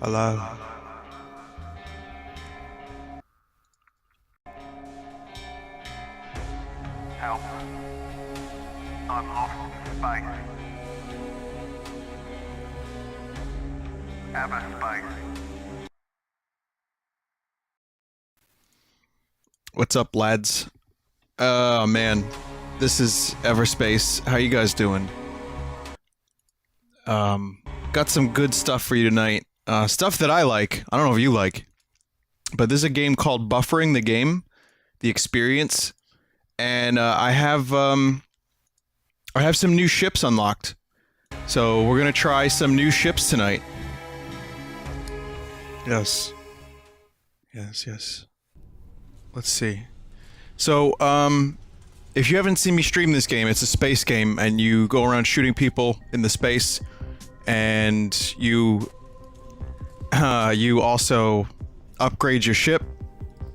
Hello. Help. I'm lost in space. Everspace. What's up, lads? Oh man, this is Everspace. How you guys doing? Got some good stuff for you tonight. Stuff that I like. I don't know if you like, but this is a game called Buffering the Game, the Experience, and I have some new ships unlocked. So we're gonna try some new ships tonight. Yes. Yes. Let's see. So, if you haven't seen me stream this game, it's a space game, and you go around shooting people in the space, and you also upgrade your ship,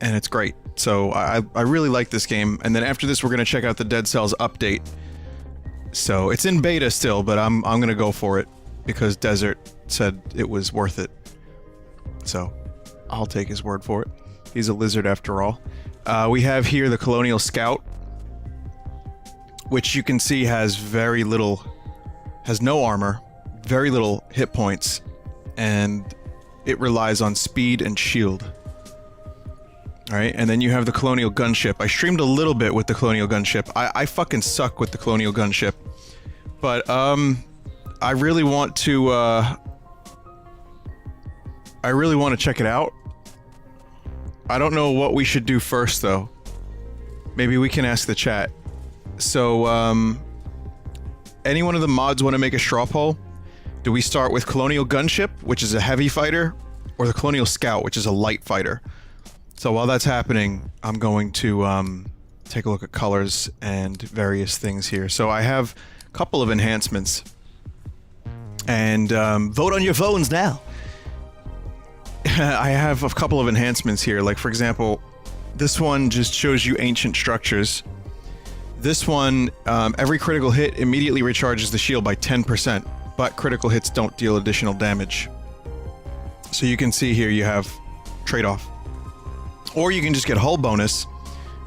and it's great. So I really like this game, and then after this we're gonna check out the Dead Cells update. So it's in beta still, but I'm gonna go for it, because Desert said it was worth it. So, I'll take his word for it. He's a lizard after all. We have here the Colonial Scout, which you can see has very little... has no armor, very little hit points, and it relies on speed and shield. Alright, and then you have the Colonial Gunship. I streamed a little bit with the Colonial Gunship. I fucking suck with the Colonial Gunship. But, I really want to check it out. I don't know what we should do first, though. Maybe we can ask the chat. So, any one of the mods want to make a straw poll? Do we start with Colonial Gunship, which is a heavy fighter, or the Colonial Scout, which is a light fighter? So while that's happening, I'm going to, take a look at colors and various things here. So I have a couple of enhancements. And, vote on your phones now! I have a couple of enhancements here, like for example, this one just shows you ancient structures. This one, every critical hit immediately recharges the shield by 10%, but critical hits don't deal additional damage. So you can see here you have trade-off. Or you can just get hull bonus,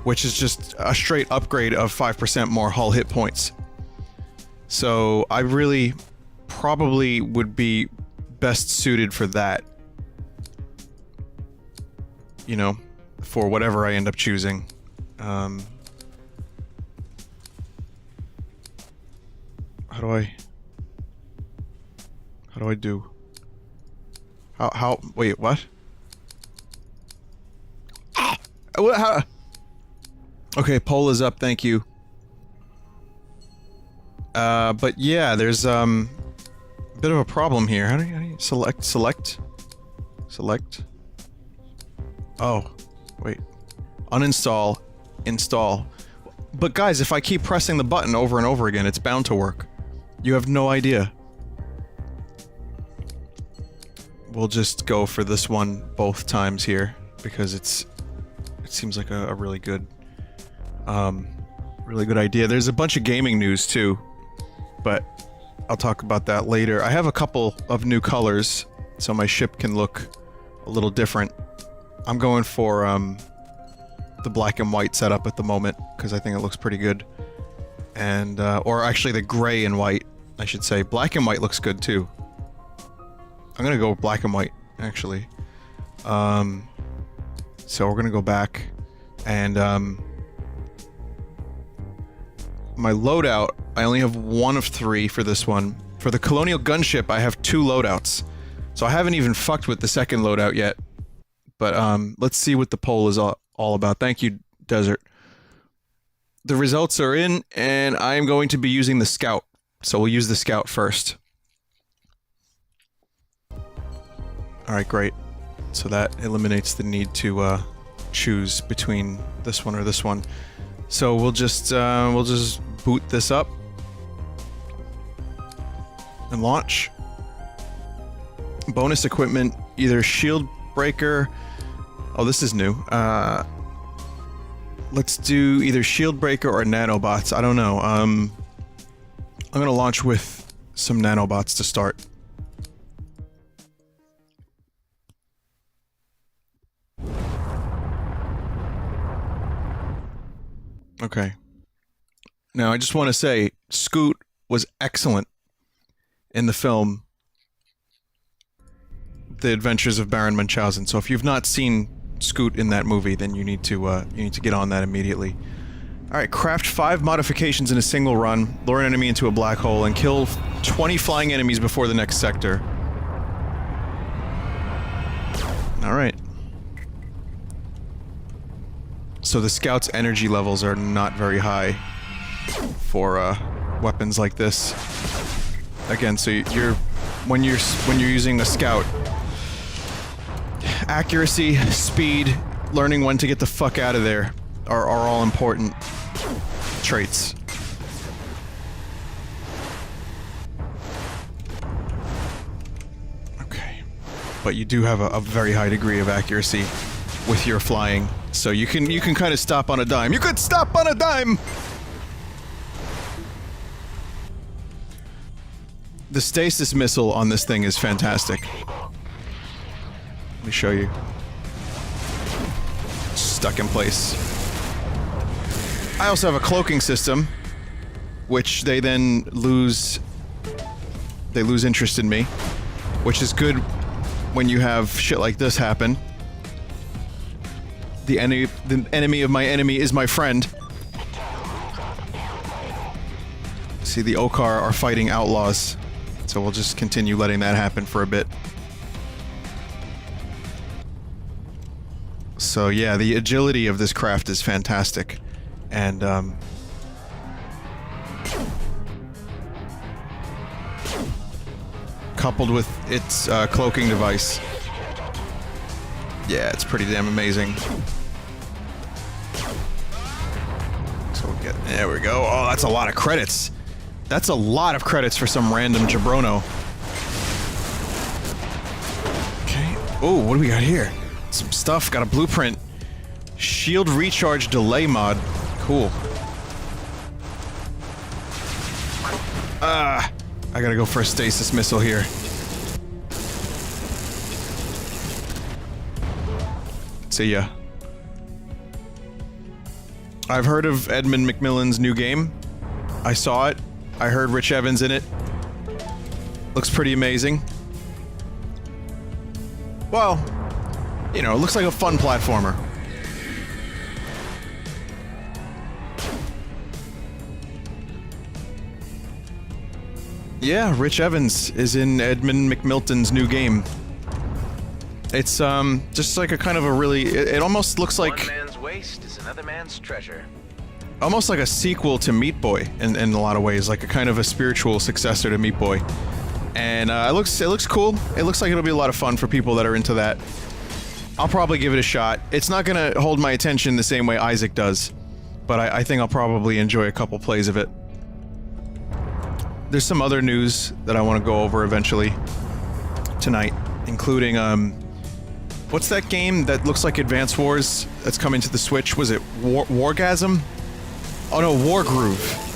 which is just a straight upgrade of 5% more hull hit points. So I really probably would be best suited for that. You know, for whatever I end up choosing. How do I do? Wait, what? What, how? Okay, poll is up, thank you. But yeah, there's, a bit of a problem here. How do you select? Oh, wait. Uninstall, install. But guys, if I keep pressing the button over and over again, it's bound to work. You have no idea. We'll just go for this one both times here, because it seems like a really good idea. There's a bunch of gaming news too, but I'll talk about that later. I have a couple of new colors, so my ship can look a little different. I'm going for, the black and white setup at the moment, because I think it looks pretty good. And, or actually the gray and white, I should say. Black and white looks good, too. I'm gonna go with black and white, actually. So we're gonna go back, and, my loadout, I only have one of 3 for this one. For the Colonial Gunship, I have 2 loadouts. So I haven't even fucked with the second loadout yet. But, let's see what the poll is all about. Thank you, Desert. The results are in, and I am going to be using the Scout. So we'll use the Scout first. Alright, great. So that eliminates the need to, choose between this one or this one. So we'll just boot this up. And launch. Bonus equipment, either shield breaker... Oh, this is new. Let's do either shield breaker or nanobots. I don't know. I'm gonna launch with some nanobots to start. Okay. Now, I just want to say, Scoot was excellent in the film The Adventures of Baron Munchausen. So if you've not seen Scoot in that movie, then you need to get on that immediately. Alright, craft 5 modifications in a single run, lure an enemy into a black hole, and kill 20 flying enemies before the next sector. Alright. So the scout's energy levels are not very high for weapons like this. Again, so when you're using a scout, accuracy, speed, learning when to get the fuck out of there are all important traits. Okay. But you do have a very high degree of accuracy with your flying, so you can kind of stop on a dime. You could stop on a dime! The stasis missile on this thing is fantastic. Let me show you. Stuck in place. I also have a cloaking system, which they then lose... They lose interest in me, which is good when you have shit like this happen. The enemy of my enemy is my friend. See, the Okar are fighting outlaws, so we'll just continue letting that happen for a bit. So yeah, the agility of this craft is fantastic, and coupled with its cloaking device, yeah, it's pretty damn amazing. So we'll get, there we go. Oh, that's a lot of credits. That's a lot of credits for some random jabrono. Okay. Oh, what do we got here? Some stuff. Got a blueprint. Shield recharge delay mod. Cool. I gotta go for a stasis missile here. See ya. I've heard of Edmund McMillan's new game. I saw it. I heard Rich Evans in it. Looks pretty amazing. Well, you know, it looks like a fun platformer. Yeah, Rich Evans is in Edmund McMilton's new game. It's, just like a kind of a really... It almost looks like... One man's waste is another man's treasure. Almost like a sequel to Meat Boy in a lot of ways, like a kind of a spiritual successor to Meat Boy. And it looks cool. It looks like it'll be a lot of fun for people that are into that. I'll probably give it a shot. It's not gonna hold my attention the same way Isaac does, but I think I'll probably enjoy a couple plays of it. There's some other news that I want to go over eventually tonight, including what's that game that looks like Advance Wars that's coming to the Switch? Was it Wargasm? Oh no, Wargroove.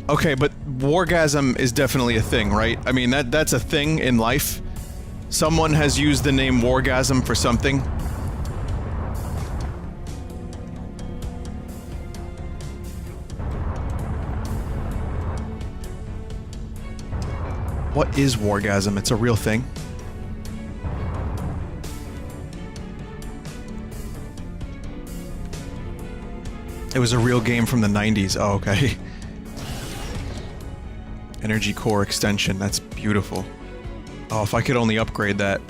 Okay, but Wargasm is definitely a thing, right? I mean, that's a thing in life. Someone has used the name Wargasm for something. What is Wargasm? It's a real thing. It was a real game from the 90s. Oh, okay. Energy core extension. That's beautiful. Oh, if I could only upgrade that.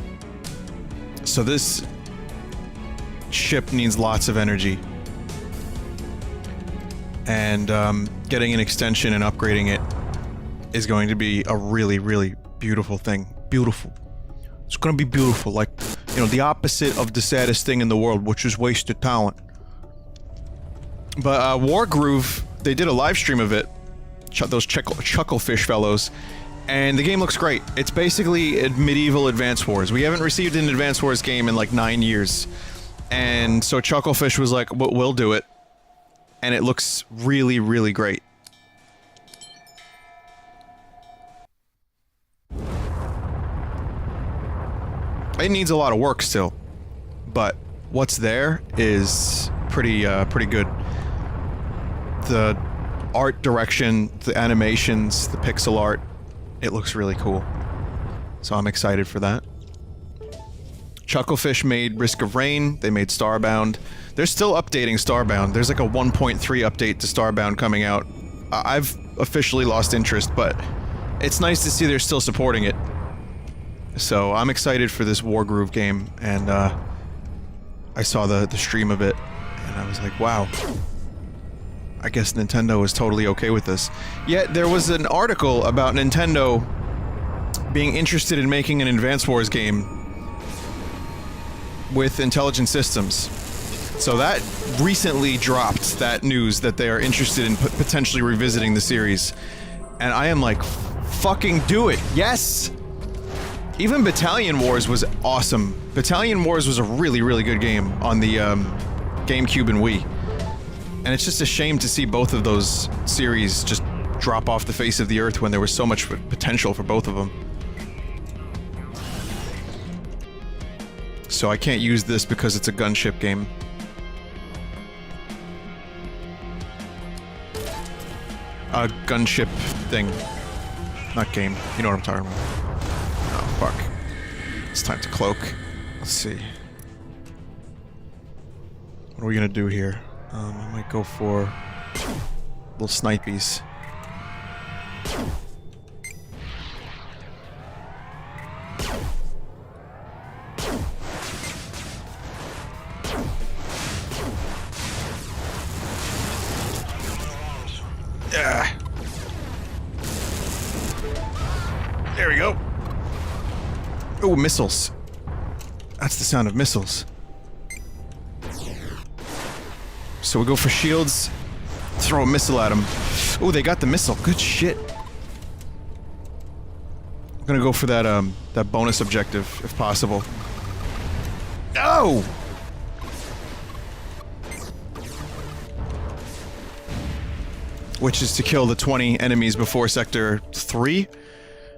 So this ship needs lots of energy. And getting an extension and upgrading it is going to be a really, really beautiful thing. Beautiful. It's gonna be beautiful. Like, you know, the opposite of the saddest thing in the world, which is wasted talent. But Wargroove, they did a live stream of it. Those Chucklefish fellows. And the game looks great. It's basically a medieval Advance Wars. We haven't received an Advance Wars game in like 9 years. And so Chucklefish was like, we'll do it. And it looks really, really great. It needs a lot of work still. But what's there is pretty good. The art direction, the animations, the pixel art, it looks really cool. So I'm excited for that. Chucklefish made Risk of Rain, they made Starbound. They're still updating Starbound. There's like a 1.3 update to Starbound coming out. I've officially lost interest, but it's nice to see they're still supporting it. So I'm excited for this Wargroove game, and I saw the stream of it, and I was like, wow. I guess Nintendo is totally okay with this. Yet there was an article about Nintendo being interested in making an Advance Wars game with Intelligent Systems. So that recently dropped, that news that they are interested in potentially revisiting the series. And I am like, fucking do it, yes! Even Battalion Wars was awesome. Battalion Wars was a really, really good game on the GameCube and Wii. And it's just a shame to see both of those series just drop off the face of the earth when there was so much potential for both of them. So I can't use this because it's a gunship game. A gunship thing. Not game. You know what I'm talking about. Oh, fuck. It's time to cloak. Let's see. What are we gonna do here? I might go for little snipies. There we go. Oh, missiles. That's the sound of missiles. So we go for shields, throw a missile at them. Oh, they got the missile. Good shit. I'm gonna go for that that bonus objective, if possible. No! Which is to kill the 20 enemies before Sector 3?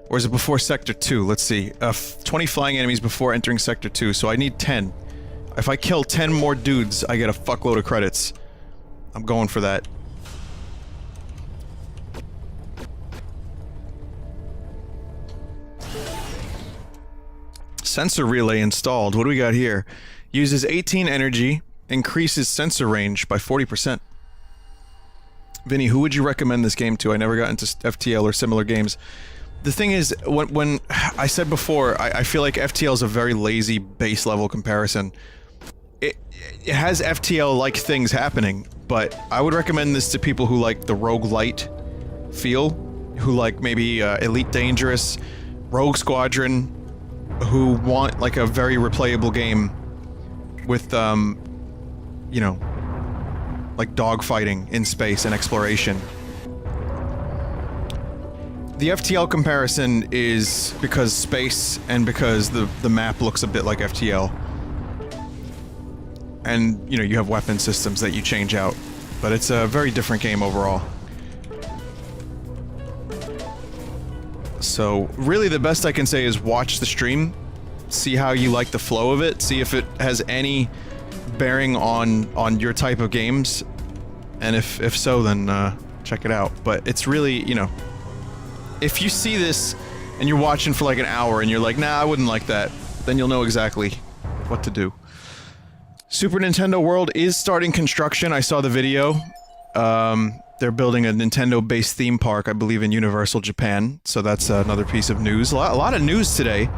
Or is it before Sector 2? Let's see. 20 flying enemies before entering Sector 2, so I need 10. If I kill 10 more dudes, I get a fuckload of credits. I'm going for that. Sensor relay installed. What do we got here? Uses 18 energy, increases sensor range by 40%. Vinny, who would you recommend this game to? I never got into FTL or similar games. The thing is, when I said before, I feel like FTL is a very lazy base level comparison. It has FTL-like things happening, but I would recommend this to people who like the roguelite feel, who like maybe Elite Dangerous, Rogue Squadron, who want like a very replayable game with, you know, like dogfighting in space and exploration. The FTL comparison is because space and because the map looks a bit like FTL. And, you know, you have weapon systems that you change out. But it's a very different game overall. So, really the best I can say is watch the stream, see how you like the flow of it, see if it has any bearing on your type of games, and if so, then check it out. But it's really, you know, if you see this and you're watching for like an hour and you're like, nah, I wouldn't like that, then you'll know exactly what to do. Super Nintendo World is starting construction. I saw the video. They're building a Nintendo-based theme park, I believe, in Universal Japan. So that's another piece of news. A lot of news today.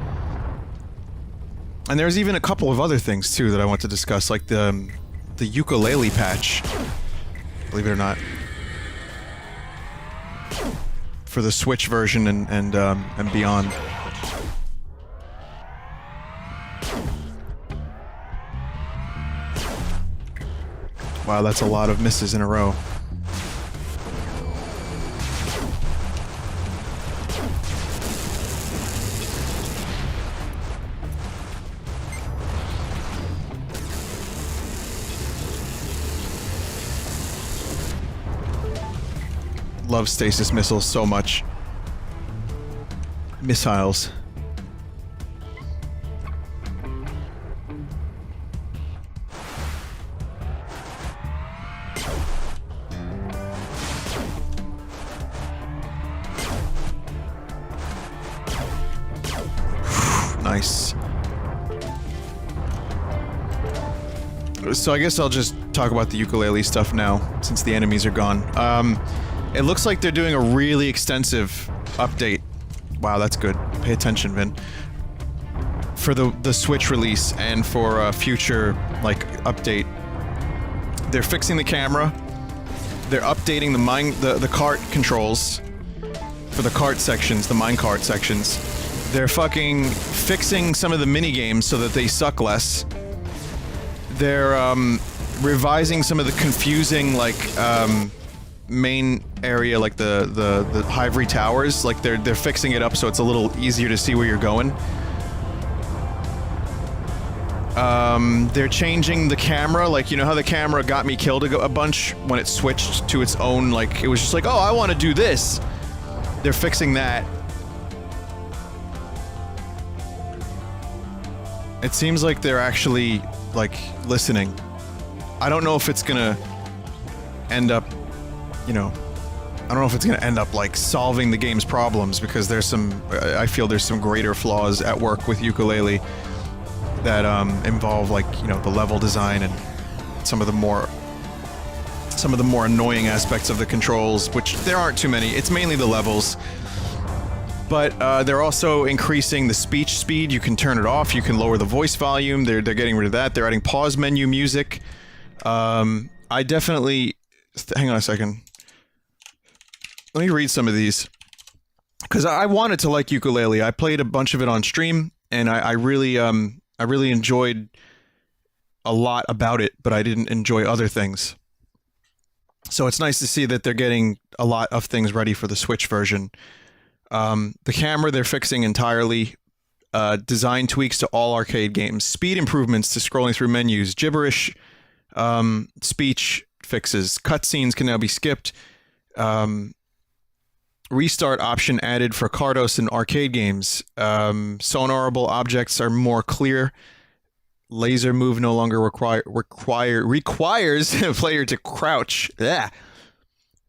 And there's even a couple of other things, too, that I want to discuss, like the Yooka-Laylee patch. Believe it or not. For the Switch version and beyond. Wow, that's a lot of misses in a row. Love stasis missiles so much. Missiles. Nice. So I guess I'll just talk about the Yooka-Laylee stuff now, since the enemies are gone. It looks like they're doing a really extensive update. Wow, that's good. Pay attention, Vin. For the Switch release and for a future, like, update. They're fixing the camera. They're updating the cart controls for the cart sections, the minecart sections. They're fucking fixing some of the mini games so that they suck less. They're revising some of the confusing, like, main area, like the Ivory Towers. Like they're fixing it up so it's a little easier to see where you're going. They're changing the camera, like, you know how the camera got me killed a bunch when it switched to its own, like, it was just like, oh, I want to do this. They're fixing that. It seems like they're actually, like, listening. I don't know if it's gonna end up, you know, I don't know if it's gonna end up, like, solving the game's problems, because there's some, I feel there's some greater flaws at work with Yooka-Laylee that, involve, like, you know, the level design and some of the more annoying aspects of the controls, which there aren't too many. It's mainly the levels. But, they're also increasing the speech speed. You can turn it off, you can lower the voice volume, they're getting rid of that. They're adding pause menu music. I definitely... hang on a second. Let me read some of these. Because I wanted to like Yooka-Laylee. I played a bunch of it on stream, and I really enjoyed a lot about it, but I didn't enjoy other things. So it's nice to see that they're getting a lot of things ready for the Switch version. The camera they're fixing entirely. Design tweaks to all arcade games. Speed improvements to scrolling through menus. Gibberish speech fixes. Cutscenes can now be skipped. Restart option added for Cardos and arcade games. Sonarable objects are more clear. Laser move no longer requires a player to crouch. Yeah.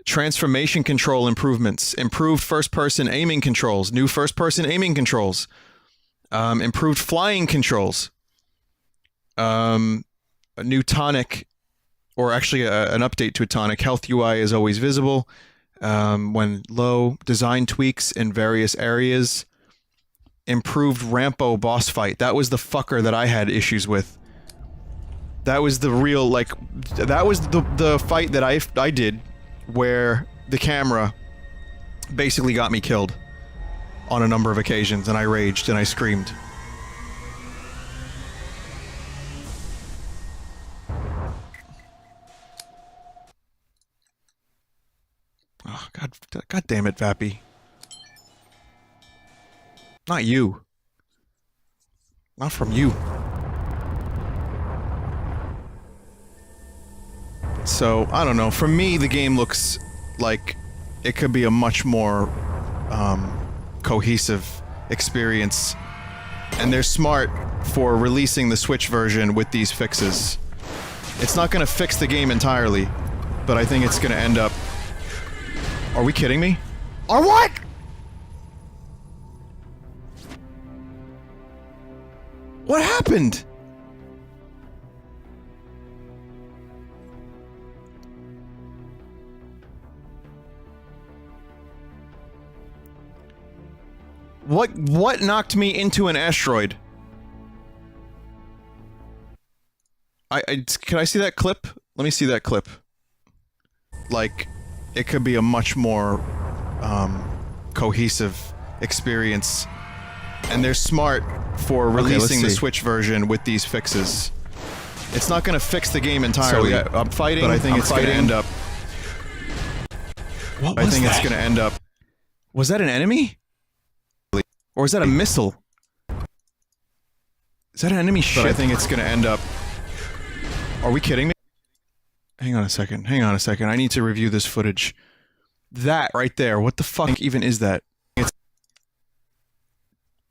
Transformation control improvements. Improved first-person aiming controls. New first-person aiming controls. Improved flying controls. A new tonic, or actually an update to a tonic. Health UI is always visible when low. Design tweaks in various areas. Improved Rampo boss fight. That was the fucker that I had issues with. That was the real, like, that was the fight that I did where the camera basically got me killed on a number of occasions, and I raged and I screamed. Oh, God damn it, Vappy. Not you. Not from you. So, I don't know. For me, the game looks like it could be a much more, cohesive experience. And they're smart for releasing the Switch version with these fixes. It's not gonna fix the game entirely, but I think it's gonna end up... Are we kidding me? Or what?! What happened?! What knocked me into an asteroid? Can I see that clip? Let me see that clip. Like, it could be a much more, cohesive experience. And they're smart for releasing the Switch version with these fixes. It's not gonna fix the game entirely. So, yeah, I'm fighting, but I think it's gonna end up... What was that? It's gonna end up... Was that an enemy? Or is that a missile? Is that an enemy ship? But I think it's gonna end up... Are we kidding me? Hang on a second, hang on a second. I need to review this footage. That right there, what the fuck even is that?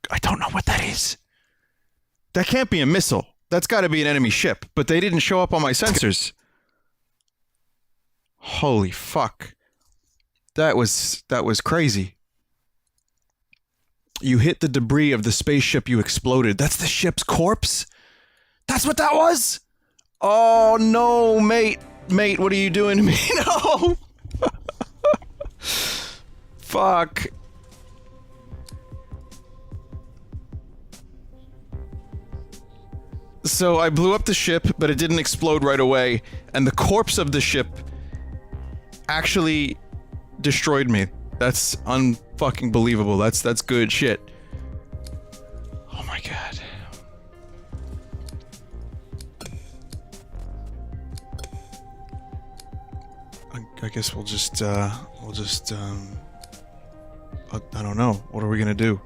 I don't know what that is. That can't be a missile. That's gotta be an enemy ship, but they didn't show up on my sensors. Holy fuck. That was crazy. You hit the debris of the spaceship you exploded. That's the ship's corpse? That's what that was? Oh no, mate. Mate, what are you doing to me? No! Fuck. So I blew up the ship, but it didn't explode right away, and the corpse of the ship actually destroyed me. That's unfucking believable. That's good shit. Oh my god. I guess we'll just I don't know. What are we gonna do?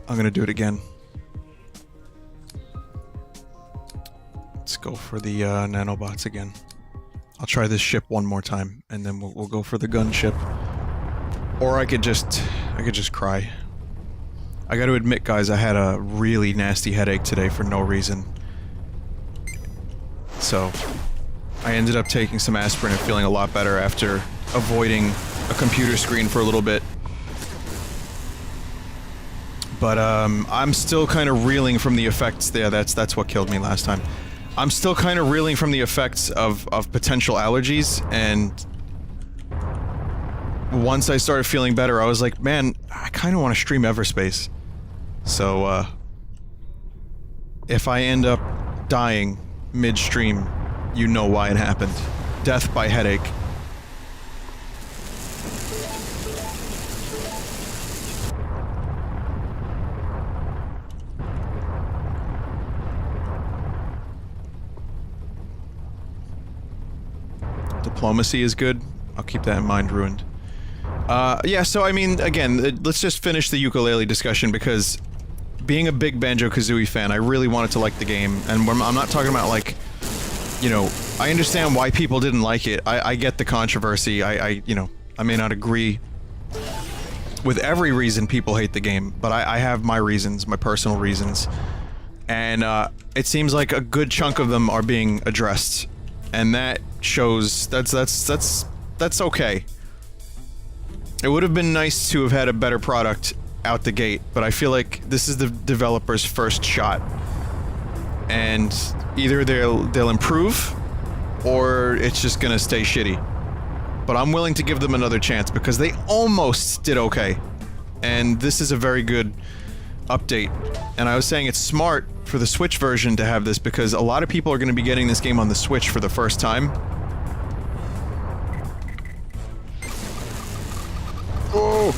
I'm gonna do it again. Let's go for the nanobots again. I'll try this ship one more time, and then we'll go for the gunship. Or I could just cry. I gotta admit, guys, I had a really nasty headache today for no reason. So, I ended up taking some aspirin and feeling a lot better after avoiding a computer screen for a little bit. But, I'm still kind of reeling from the effects. Yeah, that's what killed me last time. I'm still kind of reeling from the effects of potential allergies, and once I started feeling better, I was like, man, I kind of want to stream Everspace. So, if I end up dying mid-stream, you know why it happened. Death by headache. Diplomacy is good. I'll keep that in mind, Ruined. Yeah, so I mean, again, let's just finish the Yooka-Laylee discussion, because being a big Banjo-Kazooie fan, I really wanted to like the game, and I'm not talking about, like, you know, I understand why people didn't like it. I get the controversy. You know, I may not agree with every reason people hate the game, but I have my reasons, my personal reasons. And, it seems like a good chunk of them are being addressed. And that shows, that's okay. It would have been nice to have had a better product out the gate, but I feel like this is the developer's first shot. And either they'll improve, or it's just gonna stay shitty. But I'm willing to give them another chance, because they almost did okay. And this is a very good update. And I was saying it's smart for the Switch version to have this, because a lot of people are gonna be getting this game on the Switch for the first time. Oh!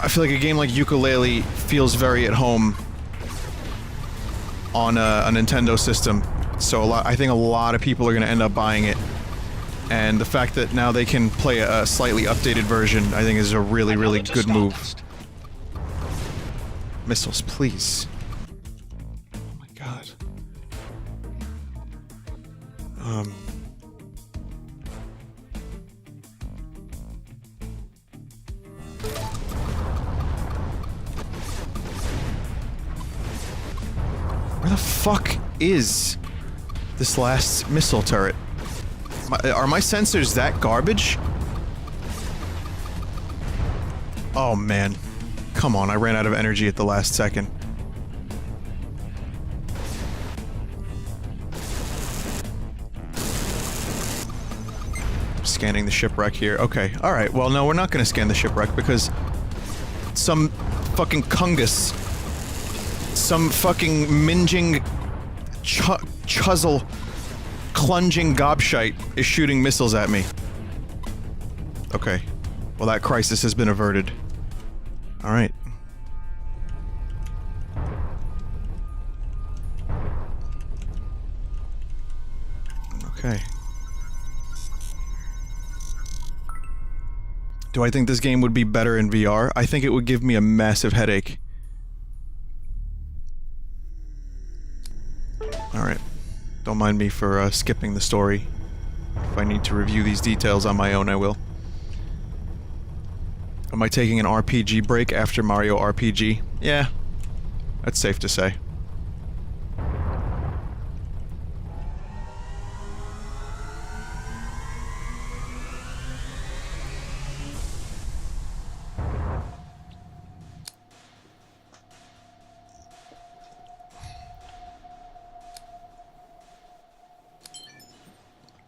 I feel like a game like Yooka-Laylee feels very at home on a Nintendo system, so I think a lot of people are going to end up buying it. And the fact that now they can play a slightly updated version, I think is a really, really good move. Missiles, please. Oh my god. Where the fuck is this last missile turret? Are my sensors that garbage? Oh man. Come on, I ran out of energy at the last second. Scanning the shipwreck here. Okay, alright. Well, no, we're not gonna scan the shipwreck, because some fucking Kungus, some fucking minging chuzzle clunging gobshite is shooting missiles at me. Okay. Well, that crisis has been averted. Alright. Okay. Do I think this game would be better in VR? I think it would give me a massive headache. Alright. Don't mind me for skipping the story. If I need to review these details on my own, I will. Am I taking an RPG break after Mario RPG? Yeah. That's safe to say.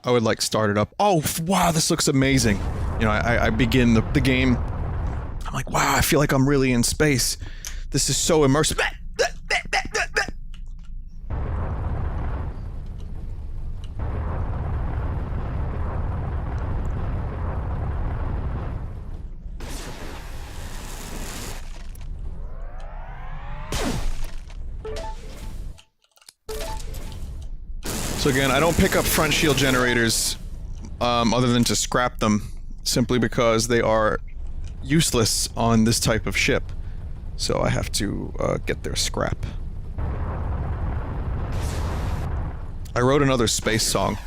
I would like start it up. Oh, wow, this looks amazing. You know, I begin the game. I'm like, wow, I feel like I'm really in space. This is so immersive. So again, I don't pick up front shield generators other than to scrap them, simply because they are useless on this type of ship. So I have to get their scrap. I wrote another space song,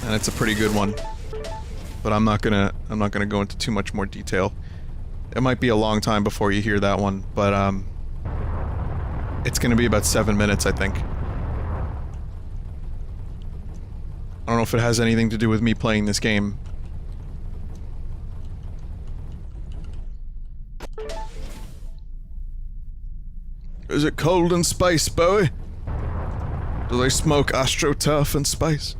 and it's a pretty good one, but I'm not gonna go into too much more detail. It might be a long time before you hear that one, but it's gonna be about 7 minutes, I think. I don't know if it has anything to do with me playing this game. Is it cold in space, Bowie? Do they smoke AstroTurf in space?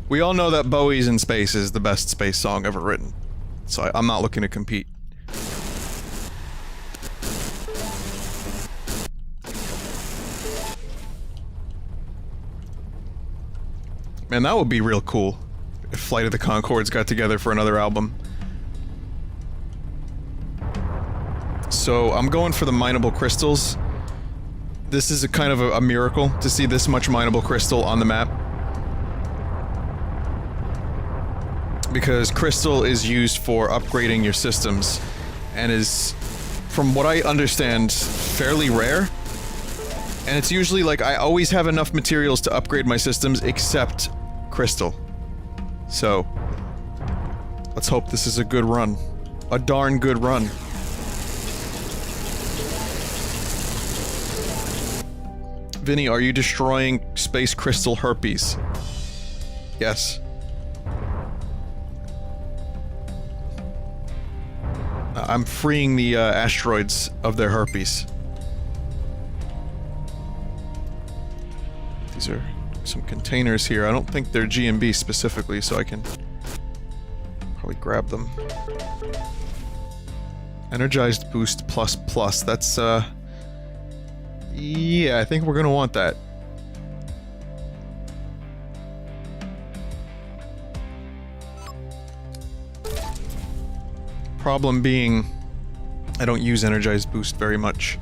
We all know that Bowie's in Space is the best space song ever written, so I'm not looking to compete. Man, that would be real cool if Flight of the Conchords got together for another album. So I'm going for the mineable crystals. This is a kind of a miracle to see this much mineable crystal on the map. Because crystal is used for upgrading your systems, and is, from what I understand, fairly rare. And it's usually like, I always have enough materials to upgrade my systems except crystal. So, let's hope this is a good run. A darn good run. Vinny, are you destroying space crystal herpes? Yes. I'm freeing the asteroids of their herpes. These are some containers here. I don't think they're GMB specifically, so I can probably grab them. Energized boost plus plus. That's yeah, I think we're gonna want that. Problem being, I don't use energized boost very much.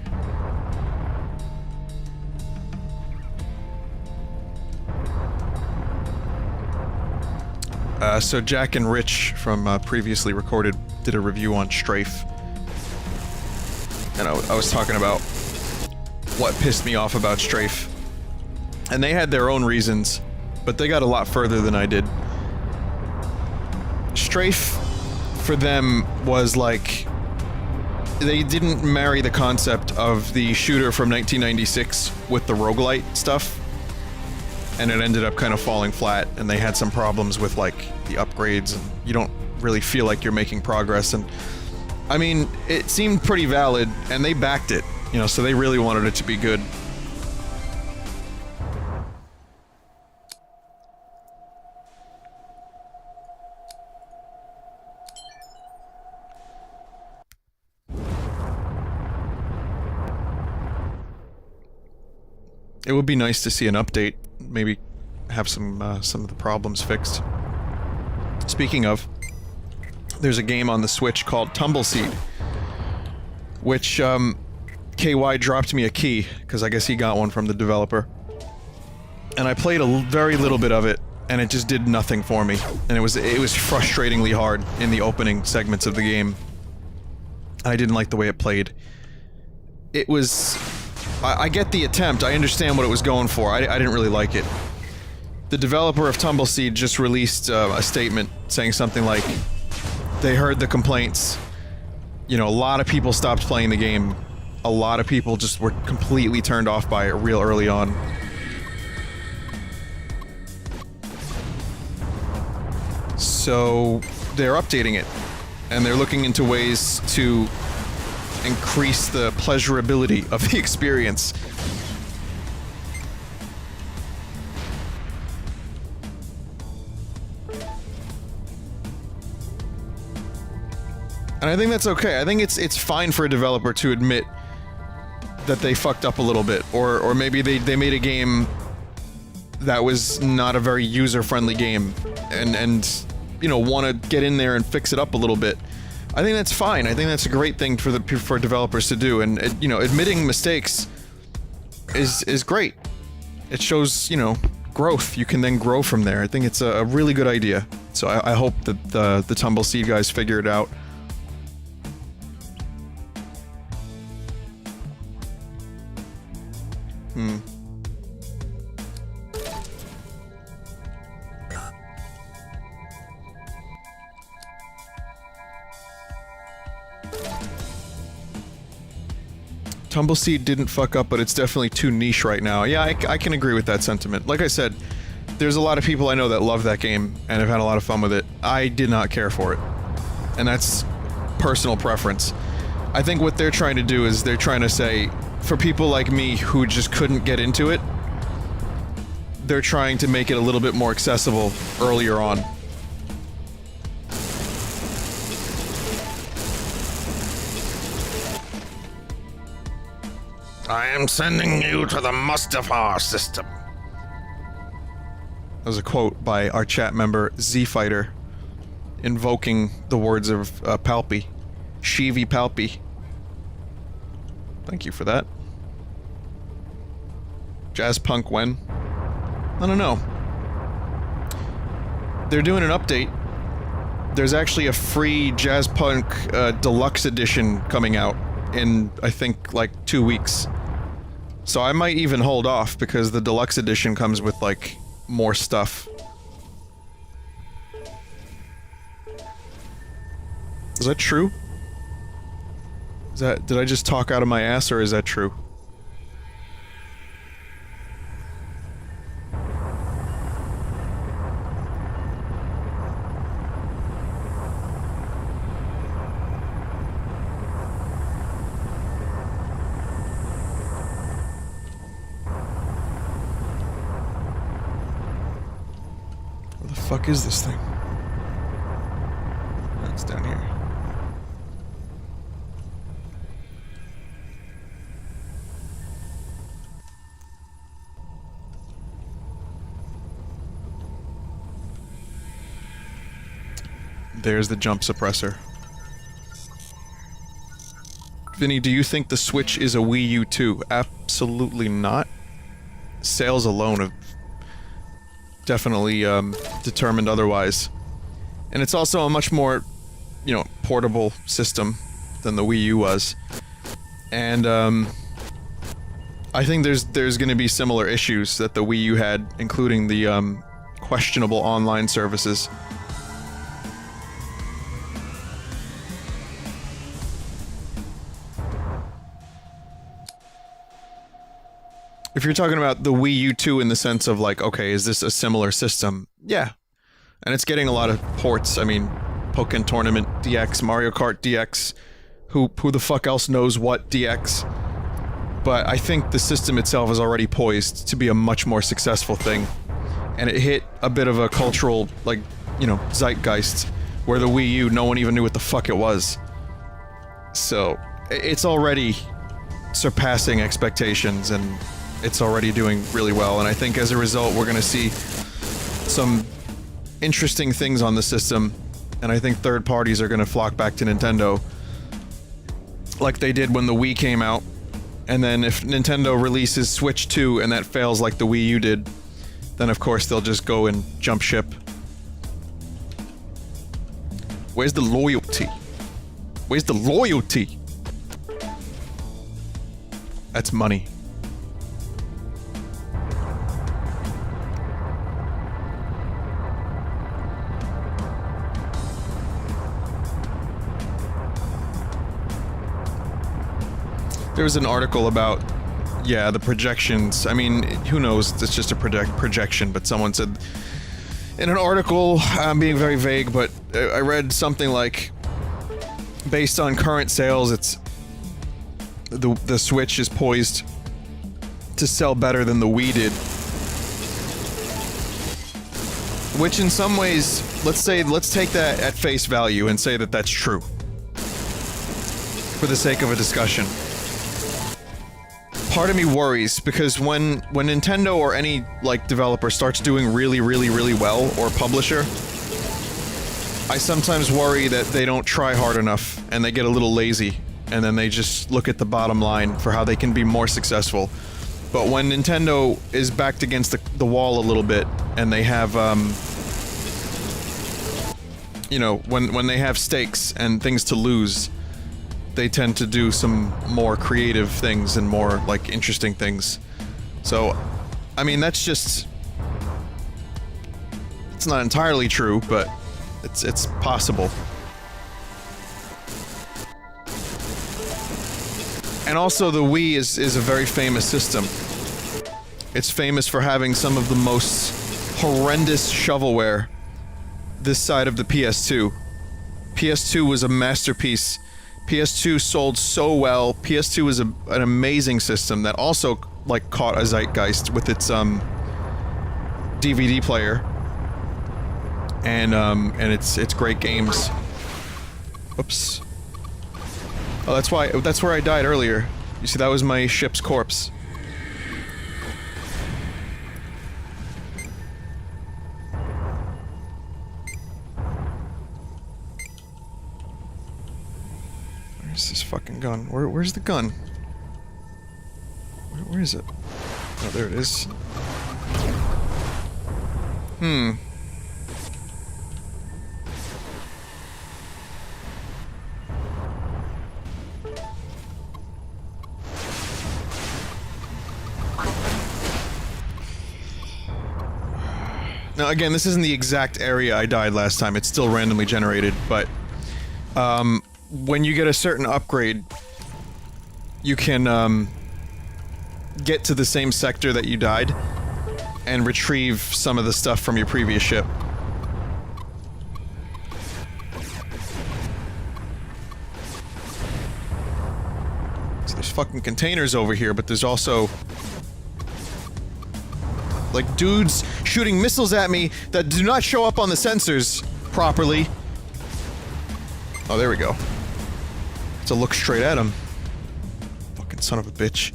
So Jack and Rich from previously recorded did a review on Strafe. And I was talking about what pissed me off about Strafe. And they had their own reasons, but they got a lot further than I did. Strafe, for them, was like... They didn't marry the concept of the shooter from 1996 with the roguelite stuff. And it ended up kind of falling flat, and they had some problems with, like, the upgrades, and you don't really feel like you're making progress, and... I mean, it seemed pretty valid, and they backed it, you know, so they really wanted it to be good. It would be nice to see an update, maybe have some of the problems fixed. Speaking of, there's a game on the Switch called Tumbleseed, which, KY dropped me a key, because I guess he got one from the developer. And I played a very little bit of it, and it just did nothing for me. And it was frustratingly hard in the opening segments of the game. I didn't like the way it played. It was... I get the attempt, I understand what it was going for, I didn't really like it. The developer of Tumbleseed just released a statement saying something like, they heard the complaints, you know, a lot of people stopped playing the game, a lot of people just were completely turned off by it real early on. So, they're updating it, and they're looking into ways to increase the pleasurability of the experience. And I think that's okay. I think it's fine for a developer to admit that they fucked up a little bit, or maybe they made a game that was not a very user-friendly game, and you know, want to get in there and fix it up a little bit. I think that's fine. I think that's a great thing for developers to do, and you know, admitting mistakes is great. It shows, you know, growth. You can then grow from there. I think it's a really good idea. So I hope that the Tumbleseed guys figure it out. Tumbleseed didn't fuck up, but it's definitely too niche right now. Yeah, I can agree with that sentiment. Like I said, there's a lot of people I know that love that game and have had a lot of fun with it. I did not care for it. And that's personal preference. I think what they're trying to do is they're trying to say, for people like me who just couldn't get into it, they're trying to make it a little bit more accessible earlier on. I am sending you to the Mustafar system. That was a quote by our chat member, Z-Fighter, invoking the words of Palpy. Shivi Palpy. Thank you for that. Jazz Punk when? I don't know. They're doing an update. There's actually a free Jazz Punk Deluxe Edition coming out in, I think, like 2 weeks. So I might even hold off, because the Deluxe Edition comes with, like, more stuff. Is that true? Did I just talk out of my ass, or is that true? Where the fuck is this thing? That's down here. There's the jump suppressor. Vinny, do you think the Switch is a Wii U 2? Absolutely not. Sales alone have definitely determined otherwise. And it's also a much more, you know, portable system than the Wii U was. And I think there's going to be similar issues that the Wii U had, including the questionable online services. If you're talking about the Wii U 2 in the sense of like, okay, is this a similar system? Yeah. And it's getting a lot of ports. I mean, Pokken Tournament DX, Mario Kart DX, who the fuck else knows what DX? But I think the system itself is already poised to be a much more successful thing. And it hit a bit of a cultural, like, you know, zeitgeist, where the Wii U, no one even knew what the fuck it was. So, it's already surpassing expectations, and it's already doing really well, and I think as a result we're gonna see some interesting things on the system, and I think third parties are gonna flock back to Nintendo like they did when the Wii came out. And then if Nintendo releases Switch 2 and that fails like the Wii U did, then of course they'll just go and jump ship. Where's the loyalty? Where's the loyalty? That's money. There was an article about, yeah, the projections. I mean, who knows? It's just a projection, but someone said in an article, I'm being very vague, but I read something like, based on current sales, it's the Switch is poised to sell better than the Wii did. Which in some ways, let's take that at face value and say that that's true. for the sake of a discussion. Part of me worries, because when Nintendo or any, like, developer starts doing really, really, really well, or publisher, I sometimes worry that they don't try hard enough, and they get a little lazy, and then they just look at the bottom line for how they can be more successful. But when Nintendo is backed against the wall a little bit, and they have, you know, when they have stakes and things to lose, they tend to do some more creative things and more, like, interesting things. So, I mean, that's just... It's not entirely true, but it's possible. And also, the Wii is a very famous system. It's famous for having some of the most horrendous shovelware this side of the PS2. PS2 was a masterpiece. PS2 sold so well. PS2 is an amazing system that also, like, caught a zeitgeist with its DVD player and its great games. Oops. Oh, that's where I died earlier. You see, that was my ship's corpse. Where's this fucking gun? Where's the gun? Where is it? Oh, there it is. Now, again, this isn't the exact area I died last time. It's still randomly generated, but when you get a certain upgrade, you can get to the same sector that you died and retrieve some of the stuff from your previous ship. So there's fucking containers over here, but there's also, like, dudes shooting missiles at me that do not show up on the sensors properly. Oh, there we go. To look straight at him. Fucking son of a bitch.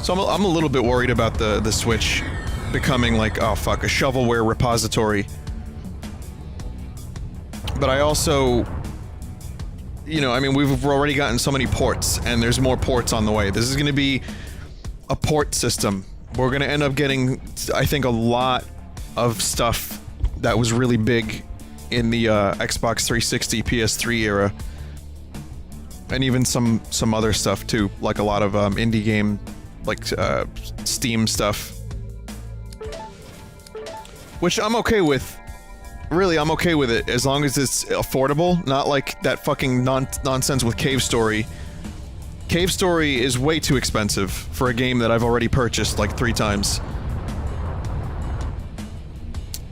So I'm a little bit worried about the Switch becoming like, oh fuck, a shovelware repository. But I also, you know, I mean, we've already gotten so many ports, and there's more ports on the way. This is gonna be a port system. We're gonna end up getting, I think, a lot of stuff that was really big in the Xbox 360, PS3 era. And even some other stuff too, like a lot of indie game, like Steam stuff. Which I'm okay with. Really, I'm okay with it, as long as it's affordable, not like that fucking nonsense with Cave Story. Cave Story is way too expensive for a game that I've already purchased like 3 times.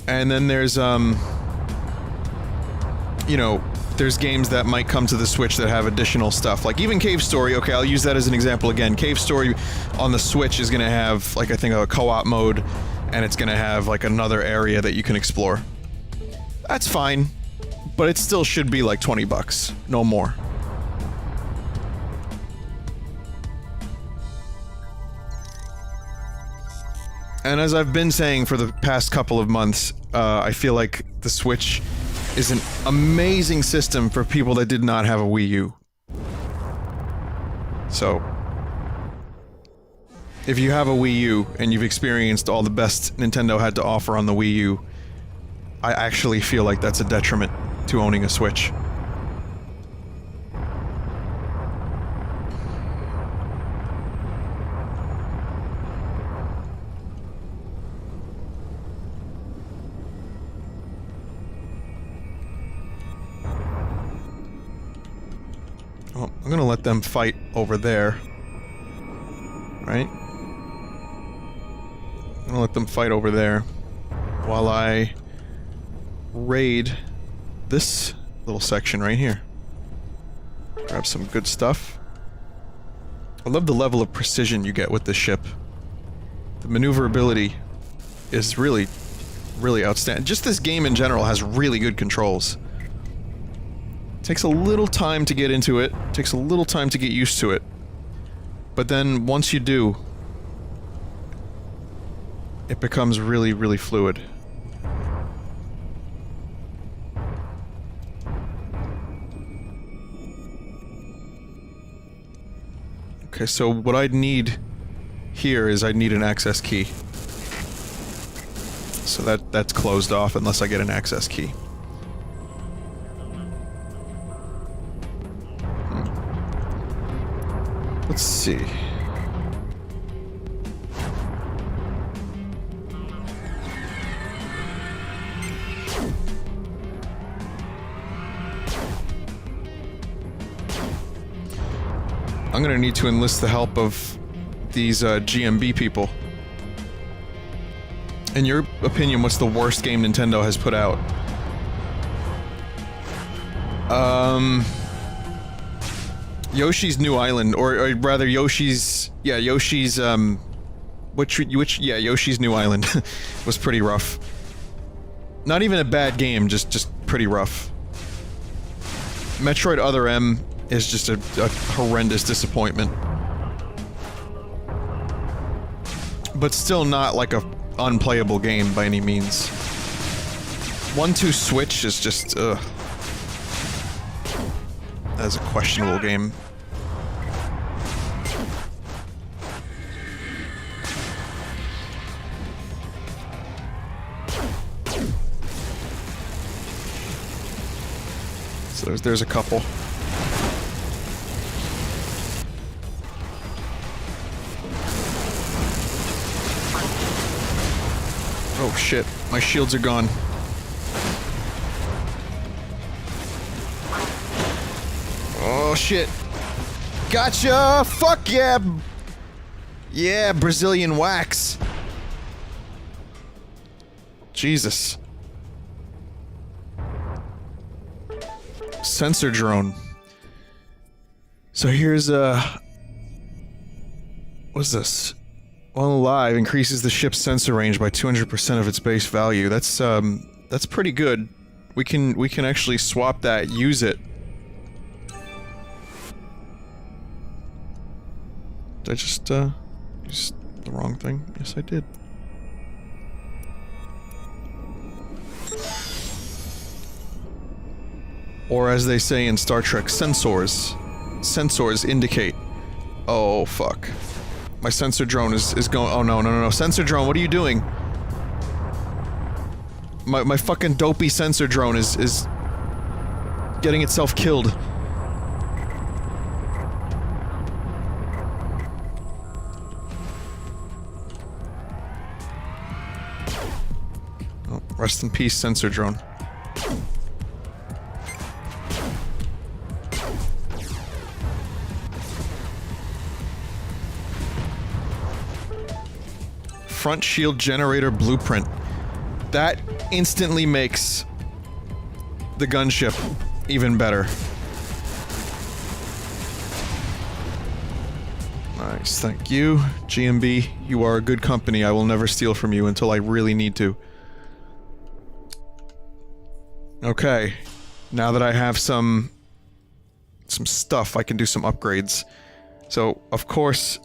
And then there's, you know, there's games that might come to the Switch that have additional stuff. Like even Cave Story, okay, I'll use that as an example again. Cave Story on the Switch is gonna have, like, I think a co-op mode, and it's gonna have, like, another area that you can explore. That's fine, but it still should be like 20 bucks, no more. And as I've been saying for the past couple of months, I feel like the Switch is an amazing system for people that did not have a Wii U. So, if you have a Wii U and you've experienced all the best Nintendo had to offer on the Wii U, I actually feel like that's a detriment to owning a Switch. Well, I'm gonna let them fight over there. Right? I'm gonna let them fight over there while I raid this little section right here. Grab some good stuff. I love the level of precision you get with this ship. The maneuverability is really, really outstanding. Just this game in general has really good controls. Takes a little time to get into it, takes a little time to get used to it. But then, once you do, it becomes really, really fluid. Okay, so what I'd need here is I'd need an access key. So that's closed off unless I get an access key. Let's see. I'm gonna need to enlist the help of these GMB people. In your opinion, what's the worst game Nintendo has put out? Yoshi's New Island, or rather Yoshi's, yeah, Yoshi's, Yoshi's New Island was pretty rough. Not even a bad game, just pretty rough. Metroid Other M is just a horrendous disappointment. But still not like a unplayable game by any means. 1-2 Switch is just, ugh. That's a questionable game. So there's a couple. Oh shit, my shields are gone. Oh shit. Gotcha! Fuck yeah! Yeah, Brazilian wax. Jesus. Sensor drone. So here's what's this? While alive, increases the ship's sensor range by 200% of its base value. That's pretty good. We can actually swap that, use it. Did I just use the wrong thing? Yes, I did. Or as they say in Star Trek, sensors. Sensors indicate. Oh, fuck. My sensor drone is going- oh no. Sensor drone, what are you doing? My fucking dopey sensor drone is getting itself killed. Oh, rest in peace, sensor drone. Front shield generator blueprint. That instantly makes the gunship even better. Nice, thank you. GMB, you are a good company. I will never steal from you until I really need to. Okay. Now that I have some stuff, I can do some upgrades. So, of course,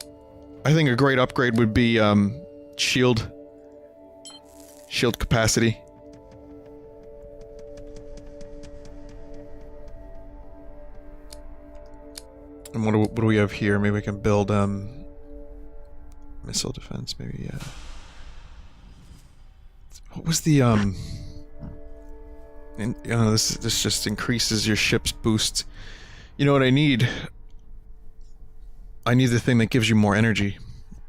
I think a great upgrade would be, shield capacity. And what do we have here? Maybe we can build missile defense, maybe. Yeah. What was the this just increases your ship's boost. You know what I need? I need the thing that gives you more energy.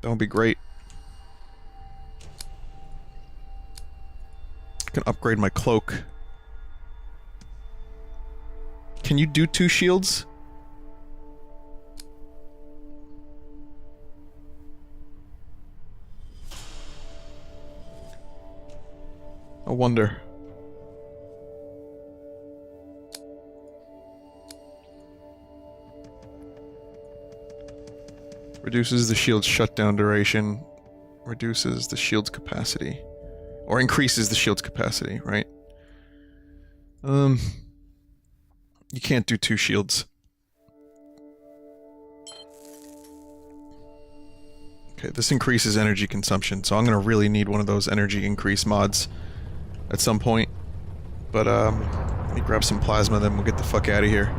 That would be great. I can upgrade my cloak. Can you do 2 shields? I wonder. Reduces the shield's shutdown duration. Reduces the shield's capacity. Or increases the shield's capacity, right? You can't do 2 shields. Okay, this increases energy consumption, so I'm gonna really need one of those energy increase mods at some point. But, let me grab some plasma, then we'll get the fuck out of here.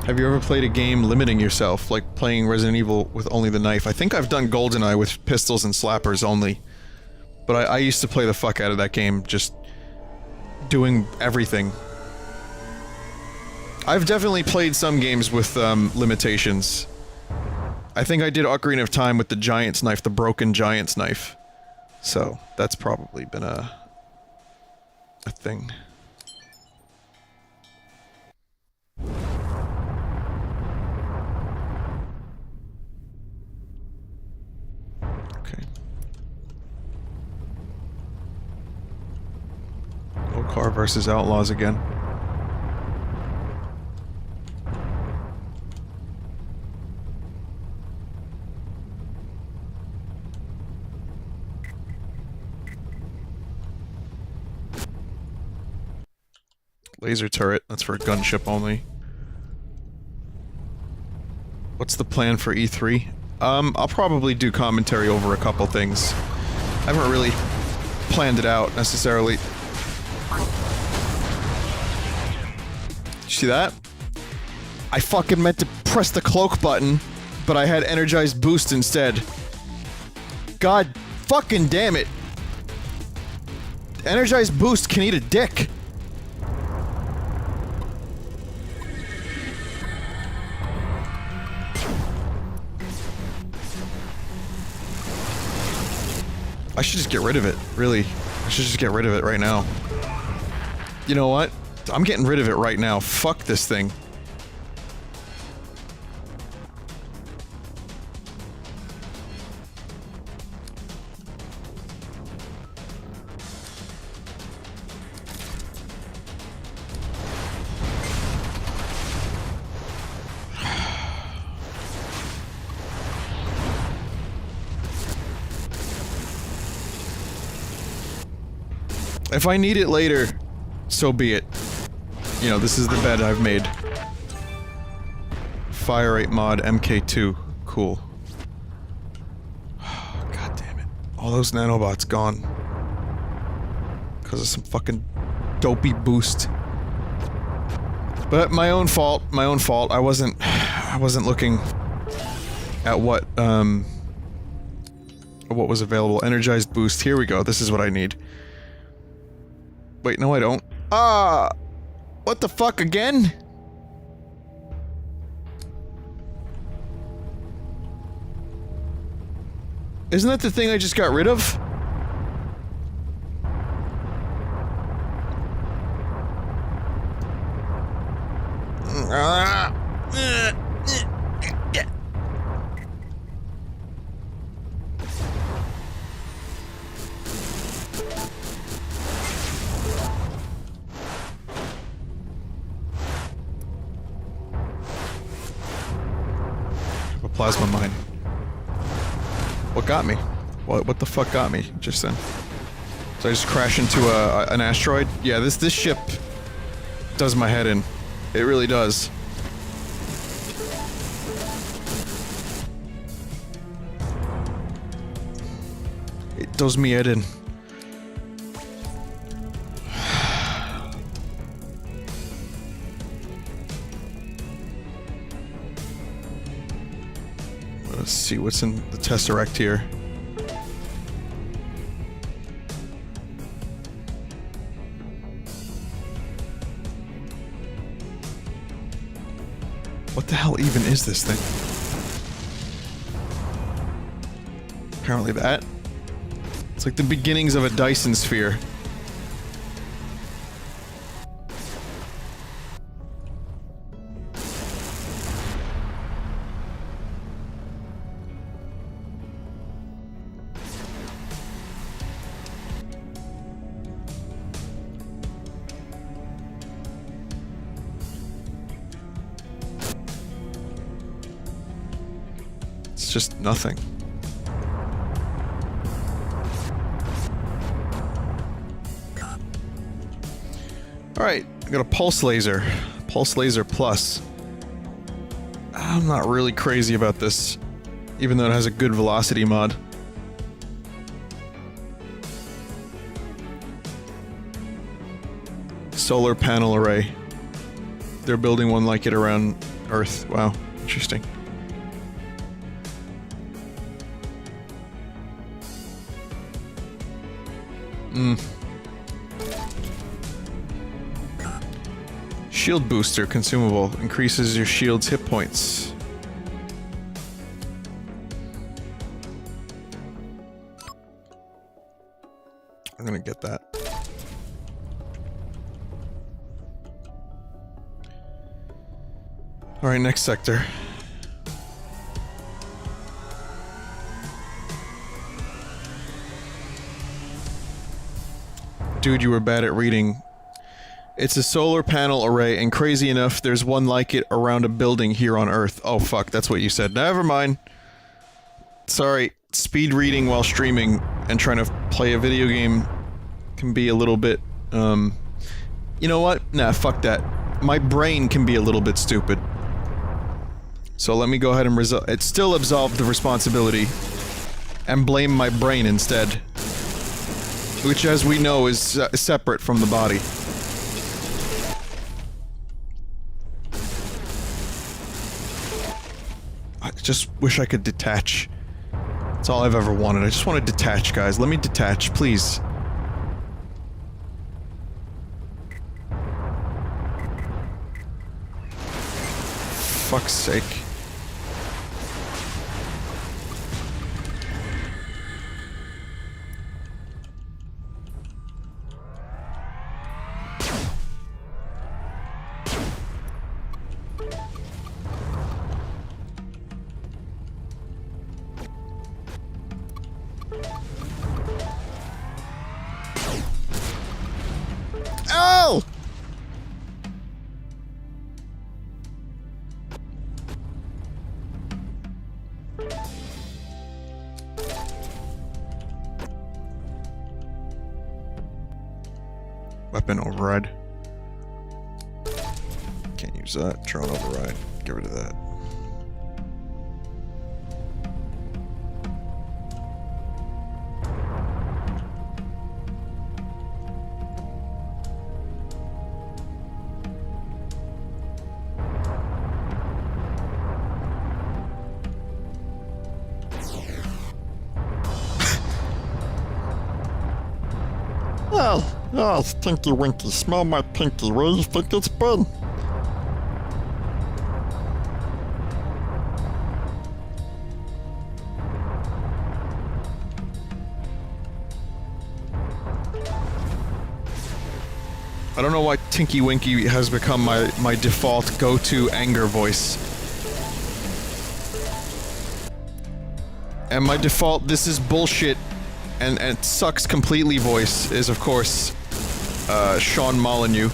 Have you ever played a game limiting yourself, like playing Resident Evil with only the knife? I think I've done GoldenEye with pistols and slappers only. But I used to play the fuck out of that game, just doing everything. I've definitely played some games with, limitations. I think I did Ocarina of Time with the Giant's Knife, the broken Giant's Knife. So, that's probably been a thing. Okay. Car versus Outlaws again. Laser turret, that's for a gunship only. What's the plan for E3? I'll probably do commentary over a couple things. I haven't really planned it out, necessarily. You see that? I fucking meant to press the cloak button, but I had energized boost instead. God fucking damn it. Energized boost can eat a dick. I should just get rid of it, really. I should just get rid of it right now. You know what? I'm getting rid of it right now. Fuck this thing. If I need it later, so be it. You know, this is the bed I've made. Fire rate mod MK2. Cool. God damn it. All those nanobots gone. Because of some fucking dopey boost. But my own fault. My own fault. I wasn't looking at what was available. Energized boost. Here we go. This is what I need. Wait, no I don't. Ah! What the fuck, again? Isn't that the thing I just got rid of? Plasma mine. What got me? What the fuck got me just then? So I just crash into an asteroid? Yeah, this ship does my head in. It really does. It does me head in. Let's see what's in the Tesseract here. What the hell even is this thing? Apparently that. It's like the beginnings of a Dyson sphere. It's just nothing. Alright, I got a pulse laser. Pulse laser plus. I'm not really crazy about this, even though it has a good velocity mod. Solar panel array. They're building one like it around Earth. Wow, interesting. Shield booster consumable. Increases your shield's hit points. I'm gonna get that. Alright, next sector. Dude, you were bad at reading. It's a solar panel array, and crazy enough, there's one like it around a building here on Earth. Oh fuck, that's what you said. Never mind. Sorry, speed reading while streaming and trying to play a video game can be a little bit, you know what? Nah, fuck that. My brain can be a little bit stupid. So let me go ahead and it's still absolve the responsibility and blame my brain instead. Which, as we know, is separate from the body. I just wish I could detach. That's all I've ever wanted. I just want to detach, guys. Let me detach, please. Fuck's sake. Oh! Weapon override. Can't use that. Drone override. Get rid of that. Oh, Stinky Winky, smell my pinky. Where do you think it's been? I don't know why Tinky Winky has become my default go-to anger voice. And my default "this is bullshit and it sucks completely" voice is, of course, Sean Molyneux.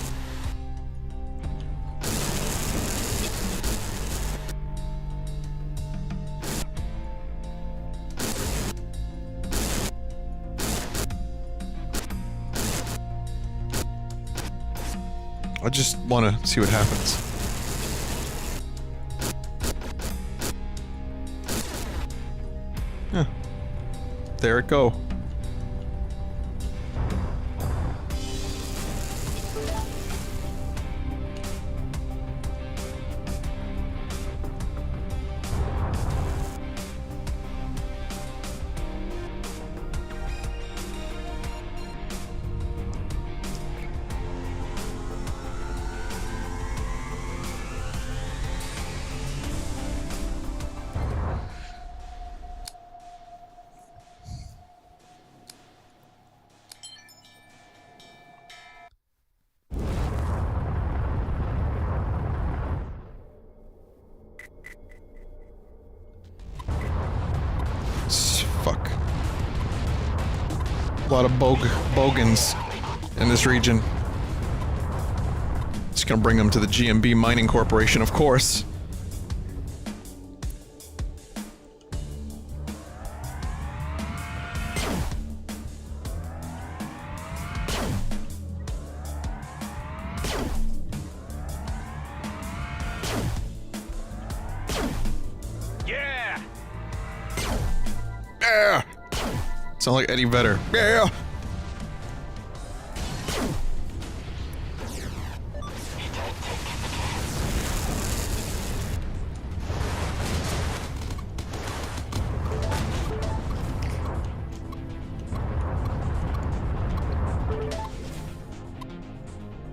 I just want to see what happens. Yeah. There it go. Fuck. A lot of bogans in this region. Just gonna bring them to the GMB Mining Corporation, of course. Yeah! Sound like Eddie Vedder. Yeah!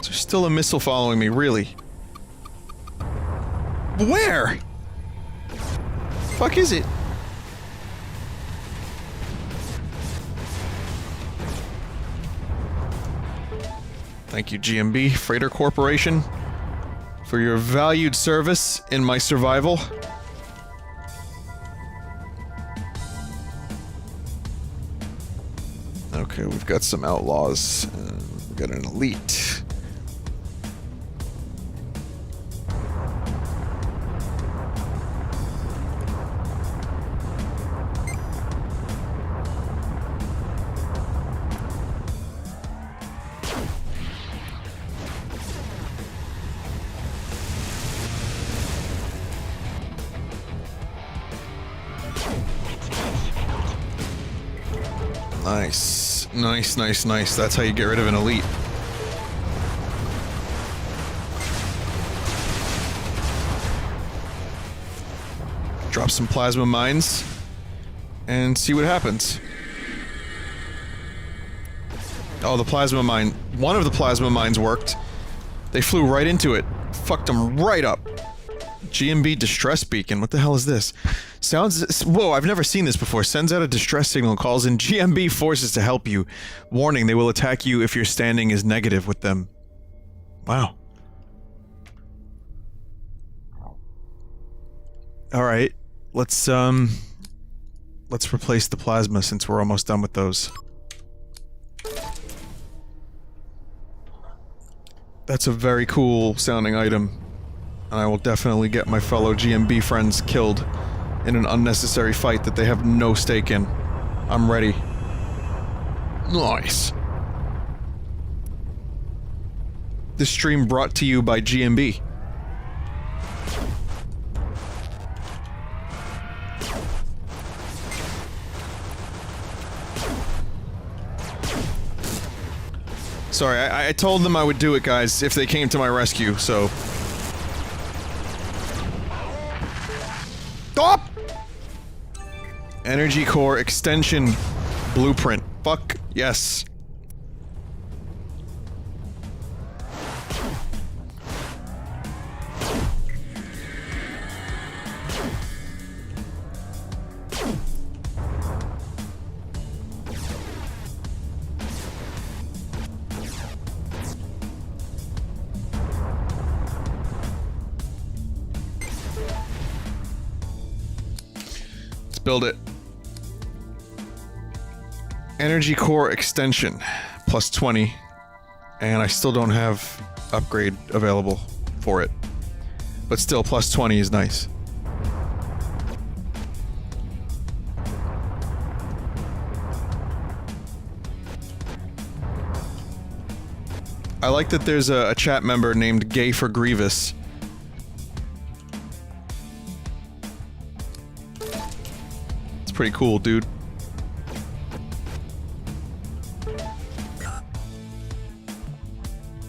There's still a missile following me, really? Where? Fuck is it? Thank you, GMB Freighter Corporation, for your valued service in my survival. Okay, we've got some outlaws. We've got an elite. Nice. Nice, nice, nice. That's how you get rid of an elite. Drop some plasma mines and see what happens. Oh, the plasma mine. One of the plasma mines worked. They flew right into it. Fucked them right up. GMB distress beacon. What the hell is this? Sounds... Whoa, I've never seen this before. Sends out a distress signal, calls in GMB forces to help you. Warning, they will attack you if your standing is negative with them. Wow. Alright. Let's replace the plasma since we're almost done with those. That's a very cool sounding item. And I will definitely get my fellow GMB friends killed in an unnecessary fight that they have no stake in. I'm ready. Nice. This stream brought to you by GMB. Sorry, I told them I would do it, guys, if they came to my rescue, so... Stop! Energy core extension blueprint. Fuck yes. Build it. Energy core extension, plus 20, and I still don't have upgrade available for it. But still, plus 20 is nice. I like that there's a chat member named Gay for Grievous. Pretty cool, dude.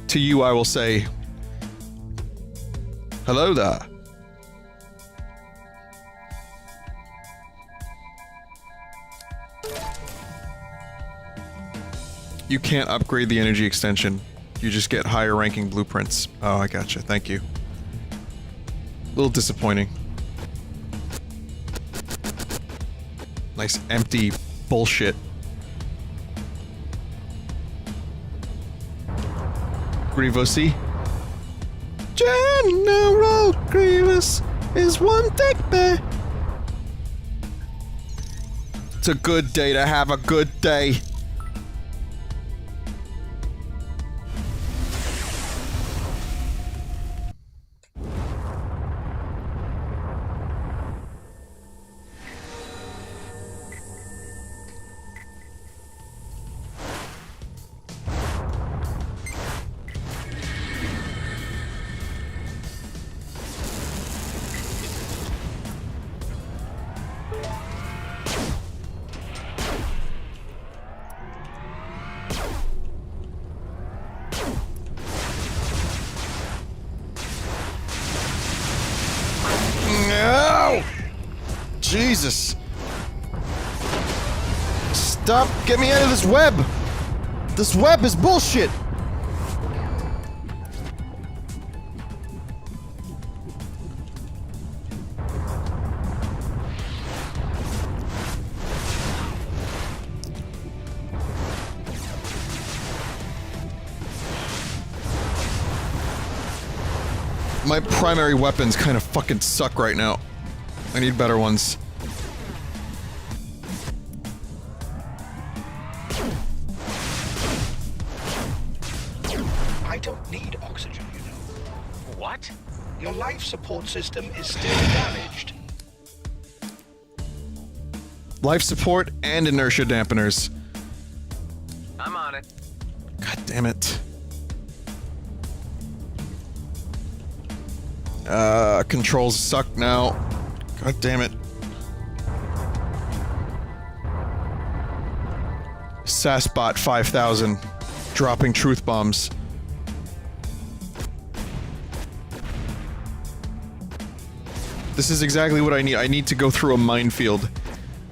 To you, I will say, hello there. You can't upgrade the energy extension. You just get higher ranking blueprints. Oh, I gotcha. Thank you. A little disappointing. Nice empty bullshit. Grievousy. General Grievous is one dick bear. It's a good day to have a good day. Stop! Get me out of this web! This web is bullshit! My primary weapons kind of fucking suck right now. I need better ones. I don't need oxygen, you know. What? Your life support system is still damaged. Life support and inertia dampeners. I'm on it. God damn it. Controls suck now. God damn it. Sassbot 5000. Dropping truth bombs. This is exactly what I need. I need to go through a minefield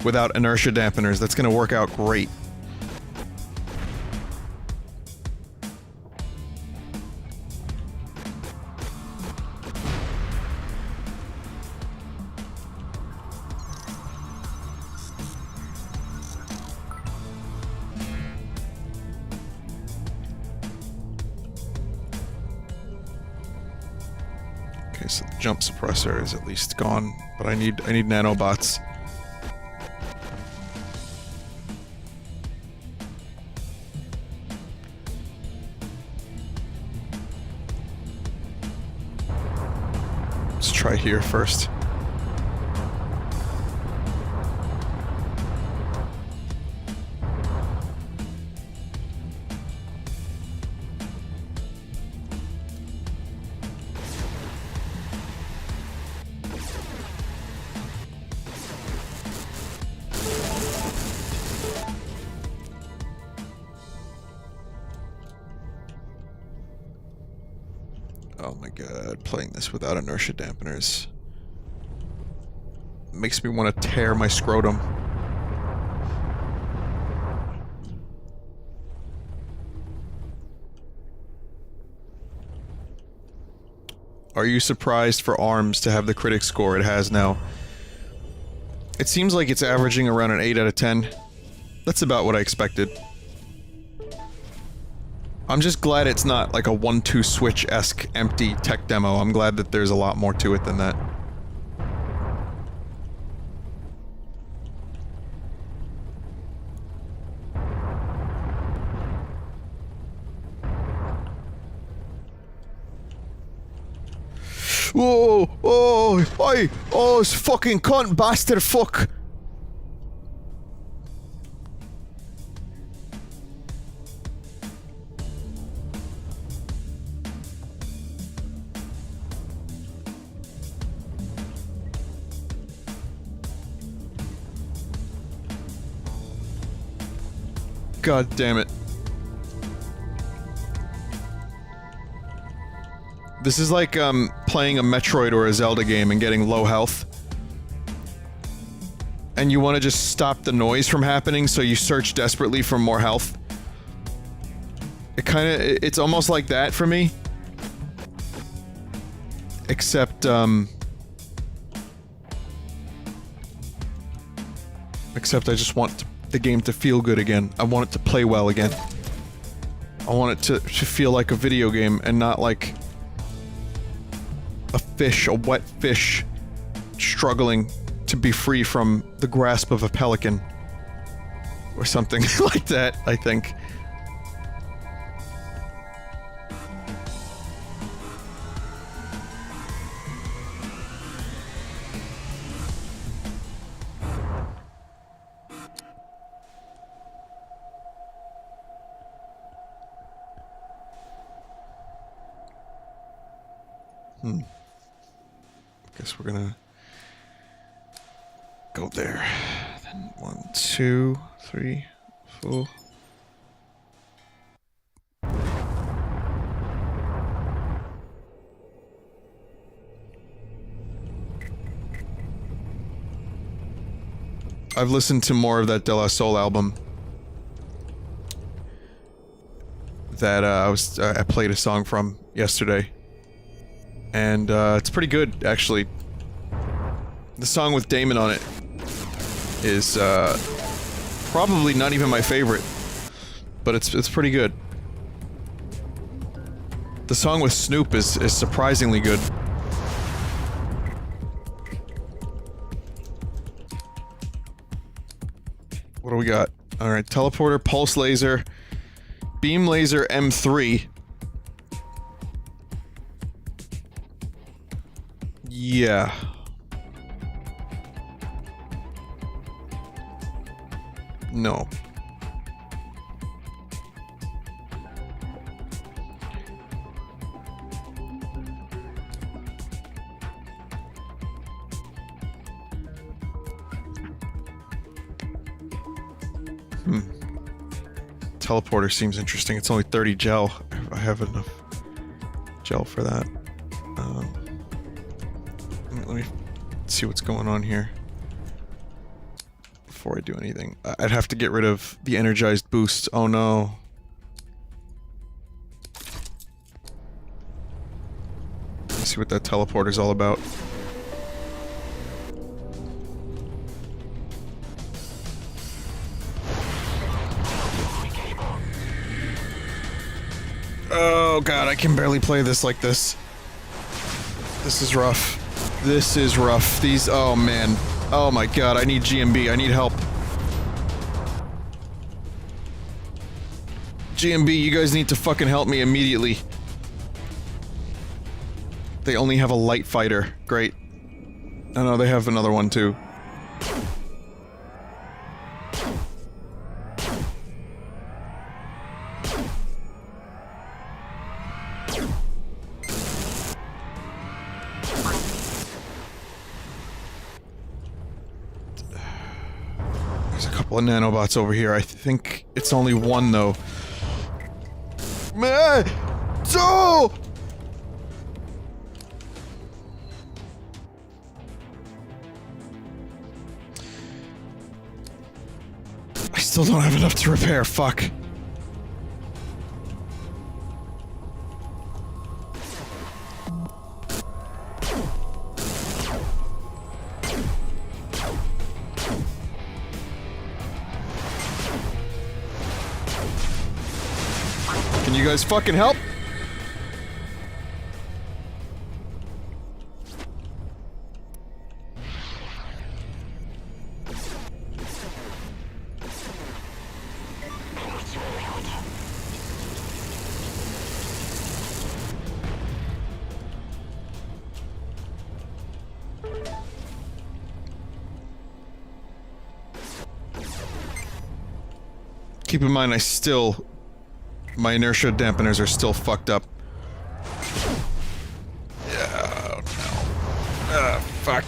without inertia dampeners. That's gonna work out great. Okay, so the jump suppressor is at least gone, but I need nanobots. Let's try here first. Oh my god, playing this without inertia dampeners makes me want to tear my scrotum. Are you surprised for ARMS to have the critic score it has now? It seems like it's averaging around an 8 out of 10. That's about what I expected. I'm just glad it's not like a 1-2 switch-esque empty tech demo. I'm glad that there's a lot more to it than that. Whoa! Oh! Oi! Oh, this fucking cunt bastard fuck! God damn it. This is like, playing a Metroid or a Zelda game and getting low health. And you want to just stop the noise from happening, so you search desperately for more health. It's almost like that for me. Except I just want the game to feel good again. I want it to play well again. I want it to feel like a video game and not like a wet fish struggling to be free from the grasp of a pelican. Or something like that, I think. Guess we're gonna go there. Then 1, 2, 3, 4. I've listened to more of that De La Soul album. that I played a song from yesterday, and it's pretty good actually. The song with Damon on it is probably not even my favorite, but it's pretty good. The song with Snoop is surprisingly good. What do we got? Alright, teleporter, pulse laser, beam laser M3. Yeah. No. Teleporter seems interesting. It's only 30 gel. I have enough gel for that. Let me see what's going on here before I do anything. I'd have to get rid of the energized boost. Oh no. Let's see what that teleporter's all about. Oh god, I can barely play this like this. This is rough. This is rough. These- oh man. Oh my god, I need GMB. I need help. GMB, you guys need to fucking help me immediately. They only have a light fighter. Great. Oh no, they have another one too. Well, nanobots over here. I think it's only one though. Man, so I still don't have enough to repair. Fuck. Can you guys fucking help? Keep in mind, my inertia dampeners are still fucked up. Yeah, oh no. Fuck.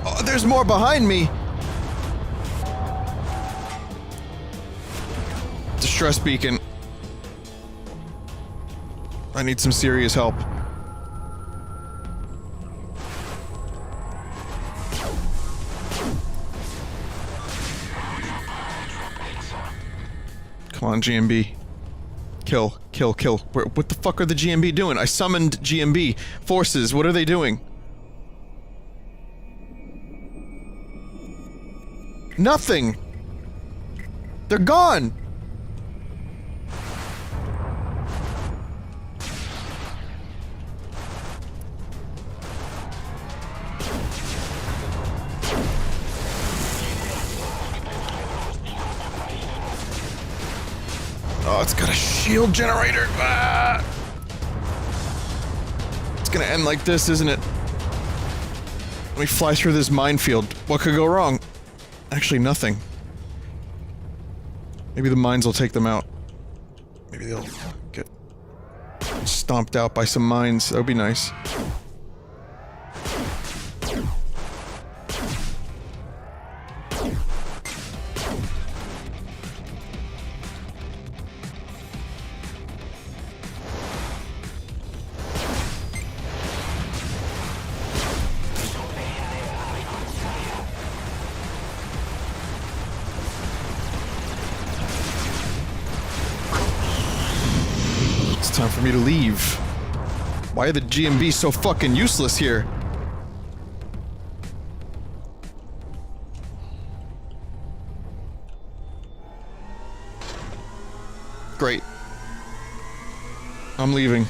Oh, there's more behind me! Distress beacon. I need some serious help. Come on, GMB. Kill. What the fuck are the GMB doing? I summoned GMB forces. What are they doing? Nothing! They're gone! Oh, it's got a shield generator. Ah! It's gonna end like this, isn't it? Let me fly through this minefield. What could go wrong? Actually, nothing. Maybe the mines will take them out. Maybe they'll get stomped out by some mines. That would be nice. for me to leave. Why are the GMB so fucking useless here? Great. I'm leaving.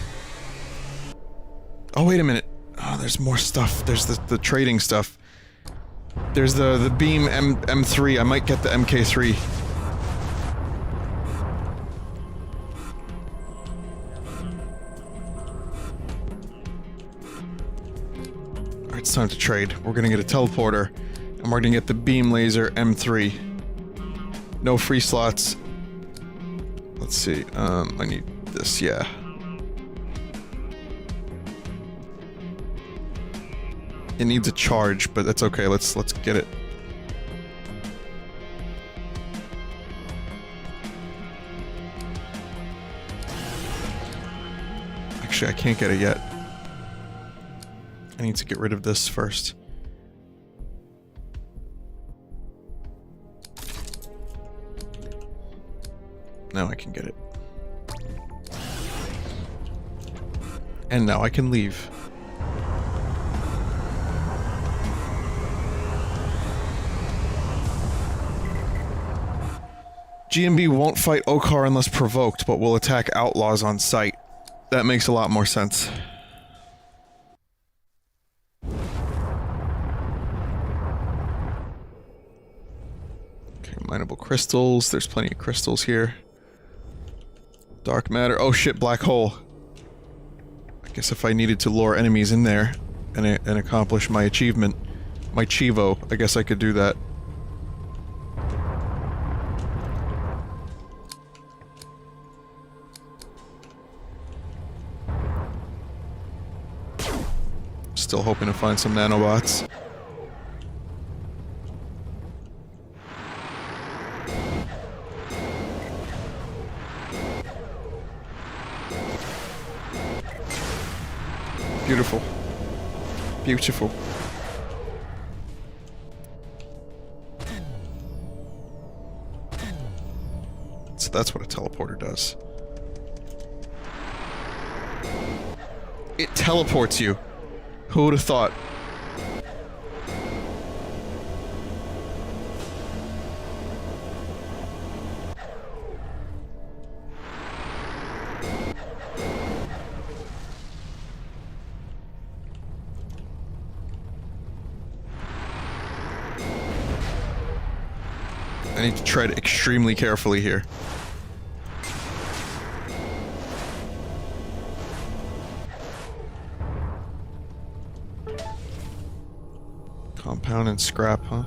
Oh, wait a minute. Oh, there's more stuff. There's the trading stuff. There's the beam M3. I might get the MK3. Alright, it's time to trade. We're gonna get a teleporter, and we're gonna get the beam laser M3. No free slots. Let's see, I need this, yeah. It needs a charge, but that's okay, let's get it. Actually, I can't get it yet. I need to get rid of this first. Now I can get it. And now I can leave. GMB won't fight Okar unless provoked, but will attack outlaws on sight. That makes a lot more sense. Okay, mineable crystals. There's plenty of crystals here. Dark matter. Oh shit, black hole. I guess if I needed to lure enemies in there and accomplish my achievement, my Chivo, I guess I could do that. Still hoping to find some nanobots. Beautiful. Beautiful. So that's what a teleporter does. It teleports you. Who would have thought? I need to tread extremely carefully here. Compound and scrap, huh?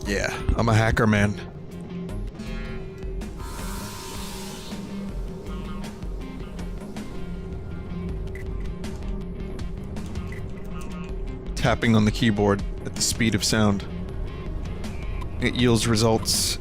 Yeah, I'm a hacker, man. Tapping on the keyboard at the speed of sound. It yields results.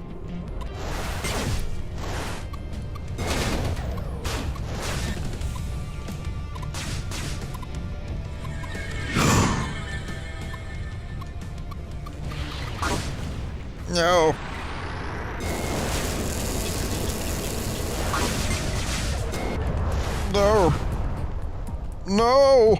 No. No. No.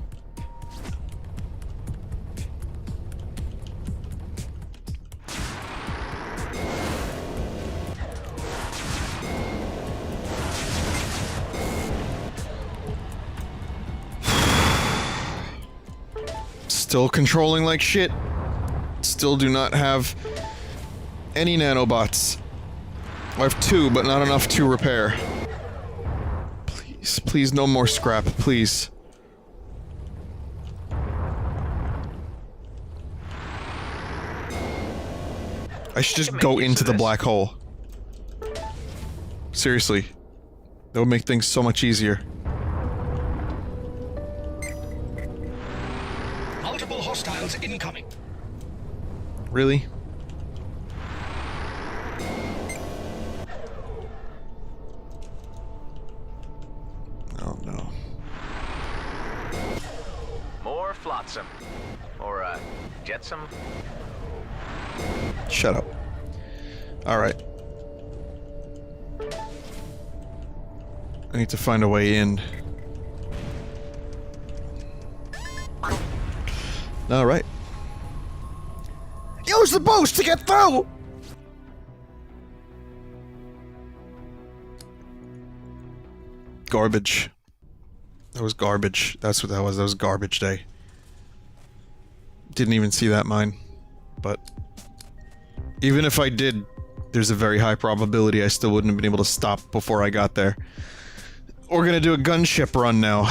Still controlling like shit. Still do not have any nanobots. I have 2, but not enough to repair. Please, please, no more scrap, please. I should just go into the black hole. Seriously. That would make things so much easier. Multiple hostiles incoming. Really? flotsam. Or, jetsam. Shut up. Alright. I need to find a way in. Alright. Use the boost to get through! Garbage. That was garbage. That's what that was. That was garbage day. Didn't even see that mine. But even if I did, there's a very high probability I still wouldn't have been able to stop before I got there. We're gonna do a gunship run now.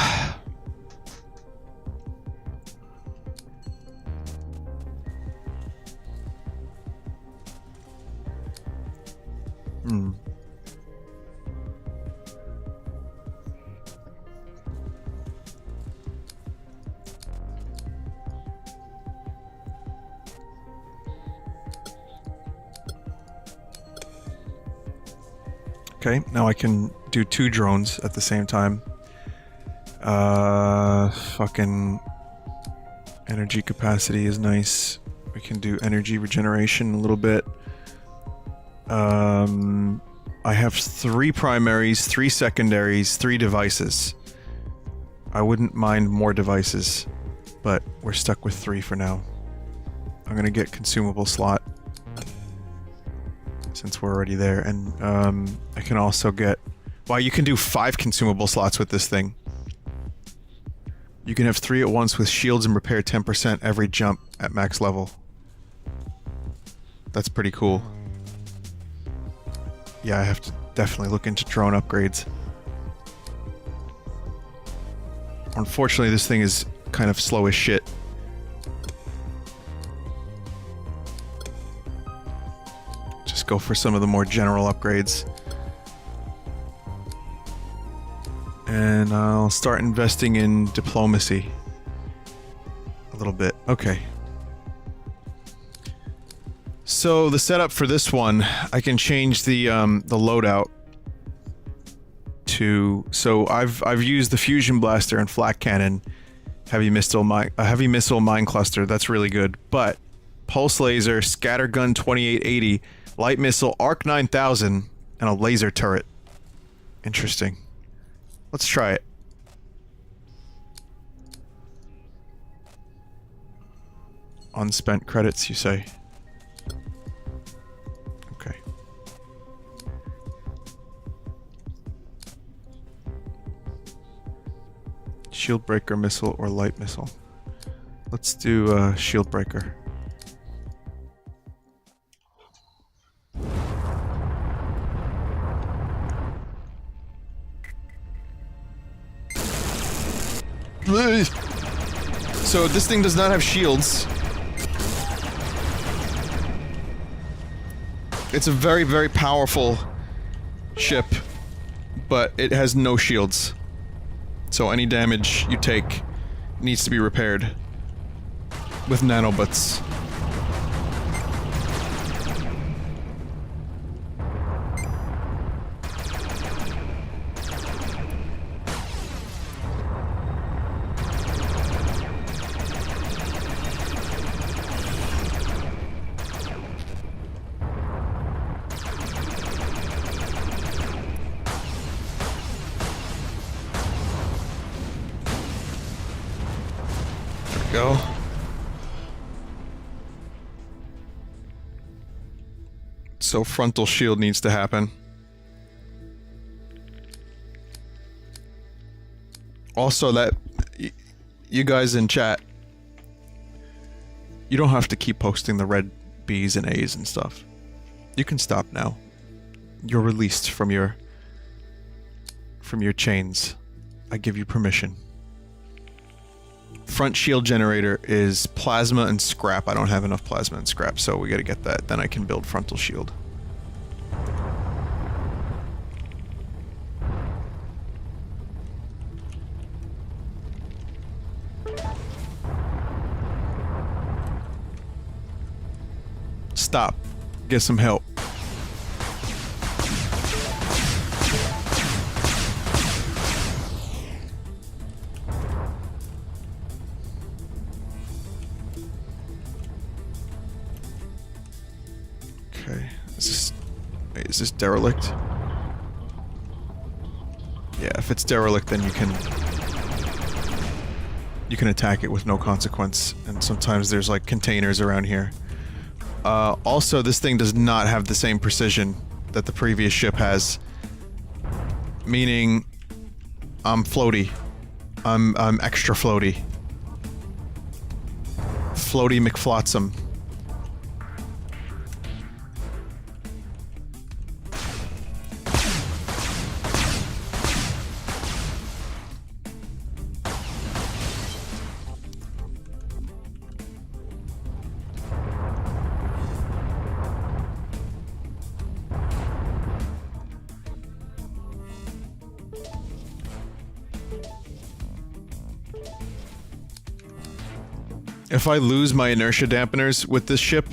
Okay, now I can do 2 drones at the same time. Fucking energy capacity is nice. We can do energy regeneration a little bit. I have 3 primaries, 3 secondaries, 3 devices. I wouldn't mind more devices, but we're stuck with 3 for now. I'm gonna get consumable slot, since we're already there, and I can also get... Wow, you can do 5 consumable slots with this thing. You can have 3 at once with shields and repair 10% every jump at max level. That's pretty cool. Yeah, I have to definitely look into drone upgrades. Unfortunately, this thing is kind of slow as shit. Just go for some of the more general upgrades. And I'll start investing in diplomacy. A little bit. Okay. So the setup for this one, I can change the loadout to... So I've used the fusion blaster and flak cannon, heavy missile mine cluster. That's really good. But pulse laser, scattergun 2880, light missile, arc 9000, and a laser turret. Interesting. Let's try it. Unspent credits, you say? Okay. Shield breaker missile or light missile. Let's do shield breaker. So this thing does not have shields. It's a very, very powerful ship, but it has no shields. So any damage you take needs to be repaired with nanobots. Go. So frontal shield needs to happen. Also, that you guys in chat, you don't have to keep posting the red B's and A's and stuff. You can stop now. You're released from your chains. I give you permission. Front shield generator is plasma and scrap. I don't have enough plasma and scrap, so we gotta get that. Then I can build frontal shield. Stop. Get some help. Wait, is this derelict? Yeah, if it's derelict, then you can attack it with no consequence, and sometimes there's like containers around here. Also, this thing does not have the same precision that the previous ship has, meaning I'm floaty. I'm extra floaty. Floaty McFlotsam. If I lose my inertia dampeners with this ship,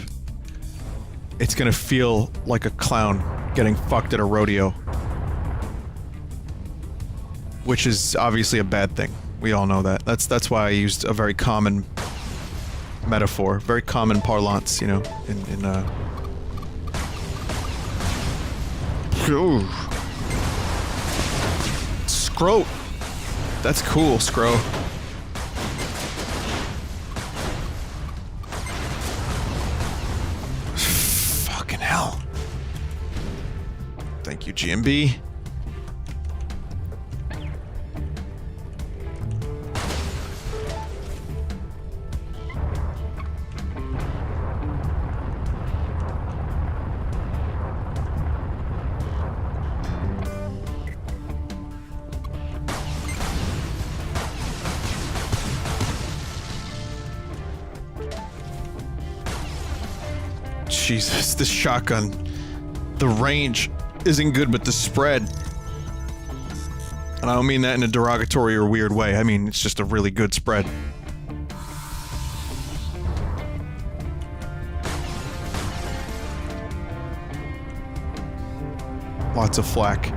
it's gonna feel like a clown getting fucked at a rodeo. Which is obviously a bad thing. We all know that. That's why I used a very common metaphor, very common parlance, you know, in Ooh. Scroat. That's cool, Scro. Fucking hell. Thank you, GMB. Jesus, this shotgun. The range isn't good, but the spread. And I don't mean that in a derogatory or weird way. I mean, it's just a really good spread. Lots of flak.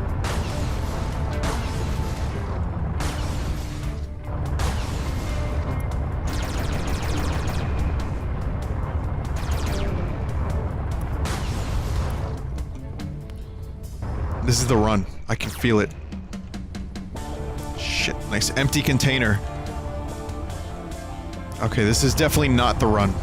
This is the run. I can feel it. Shit, nice empty container. Okay, this is definitely not the run.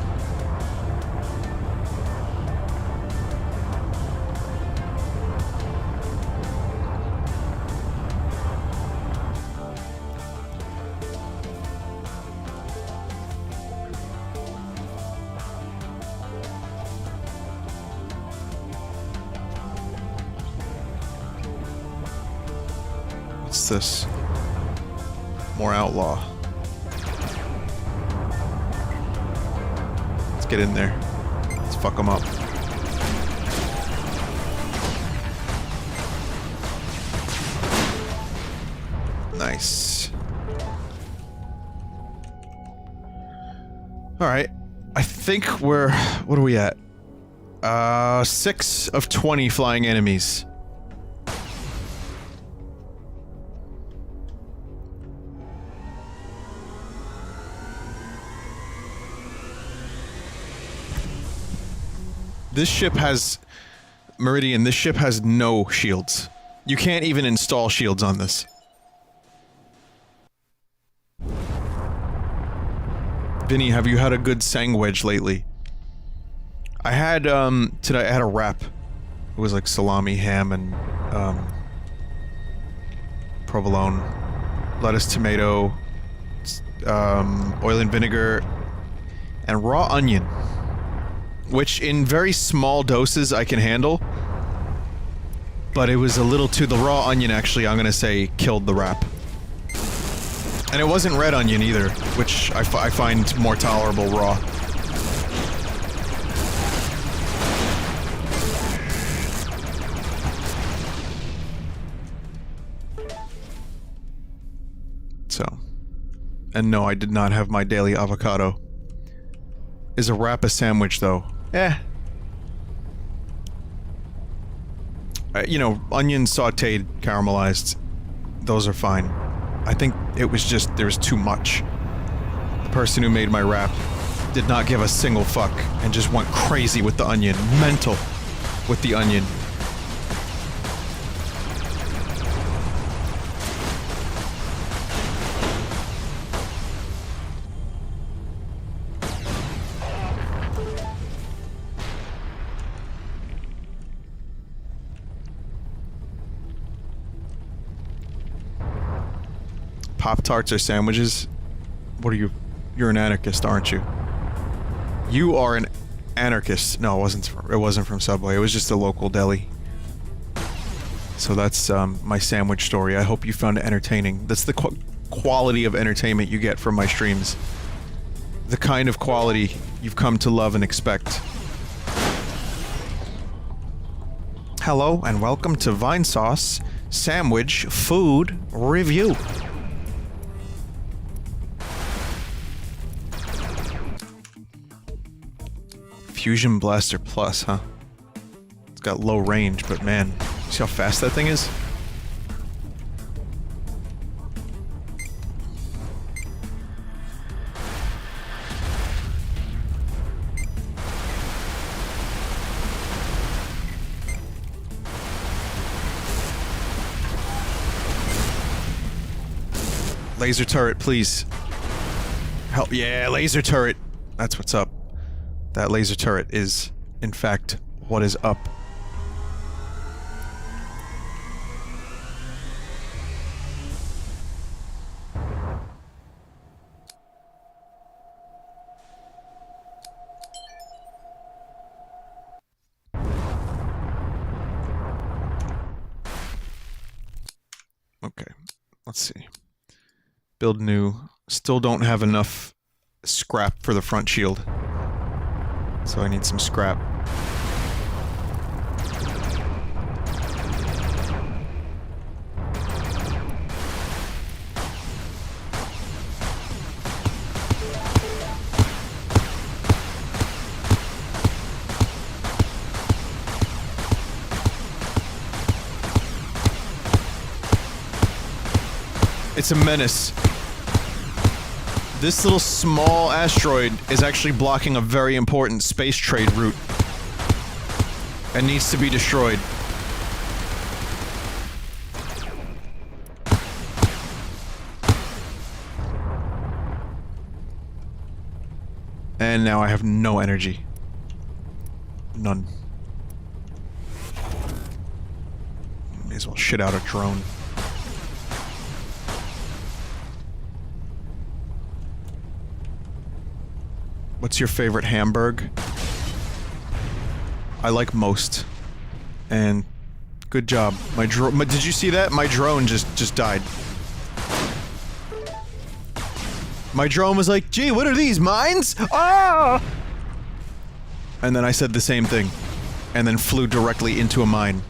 What's this? More outlaw. Let's get in there. Let's fuck them up. Nice. Alright. I think we're... What are we at? 6 of 20 flying enemies. This ship has... Meridian, this ship has no shields. You can't even install shields on this. Vinny, have you had a good sandwich lately? I had, today I had a wrap. It was like salami, ham, and, provolone. Lettuce, tomato, oil and vinegar, and raw onion. Which, in very small doses, I can handle. But it was a little too... The raw onion, actually, I'm gonna say, killed the wrap. And it wasn't red onion, either, which I find more tolerable raw. So. And no, I did not have my daily avocado. Is a wrap a sandwich, though? Eh. You know, onion sauteed, caramelized. Those are fine. I think it was just, there was too much. The person who made my wrap did not give a single fuck and just went crazy with the onion. Mental. with the onion. Pop-Tarts or sandwiches? What are you? You're an anarchist, aren't you? You are an anarchist. No, it wasn't from Subway. It was just a local deli. So that's my sandwich story. I hope you found it entertaining. That's the quality of entertainment you get from my streams. The kind of quality you've come to love and expect. Hello and welcome to Vinesauce Sandwich Food Review. Fusion Blaster Plus, huh? It's got low range, but man, see how fast that thing is? Laser turret, please. Help. Yeah, laser turret. That's what's up. That laser turret is, in fact, what is up. Okay, let's see. Build new. Still don't have enough scrap for the front shield. So I need some scrap. It's a menace. This little small asteroid is actually blocking a very important space trade route and needs to be destroyed. And now I have no energy. None. May as well shit out a drone. What's your favorite hamburg? I like most. And good job. Did you see that? My drone just died. My drone was like, "Gee, what are these, mines? Ah!" And then I said the same thing. And then flew directly into a mine.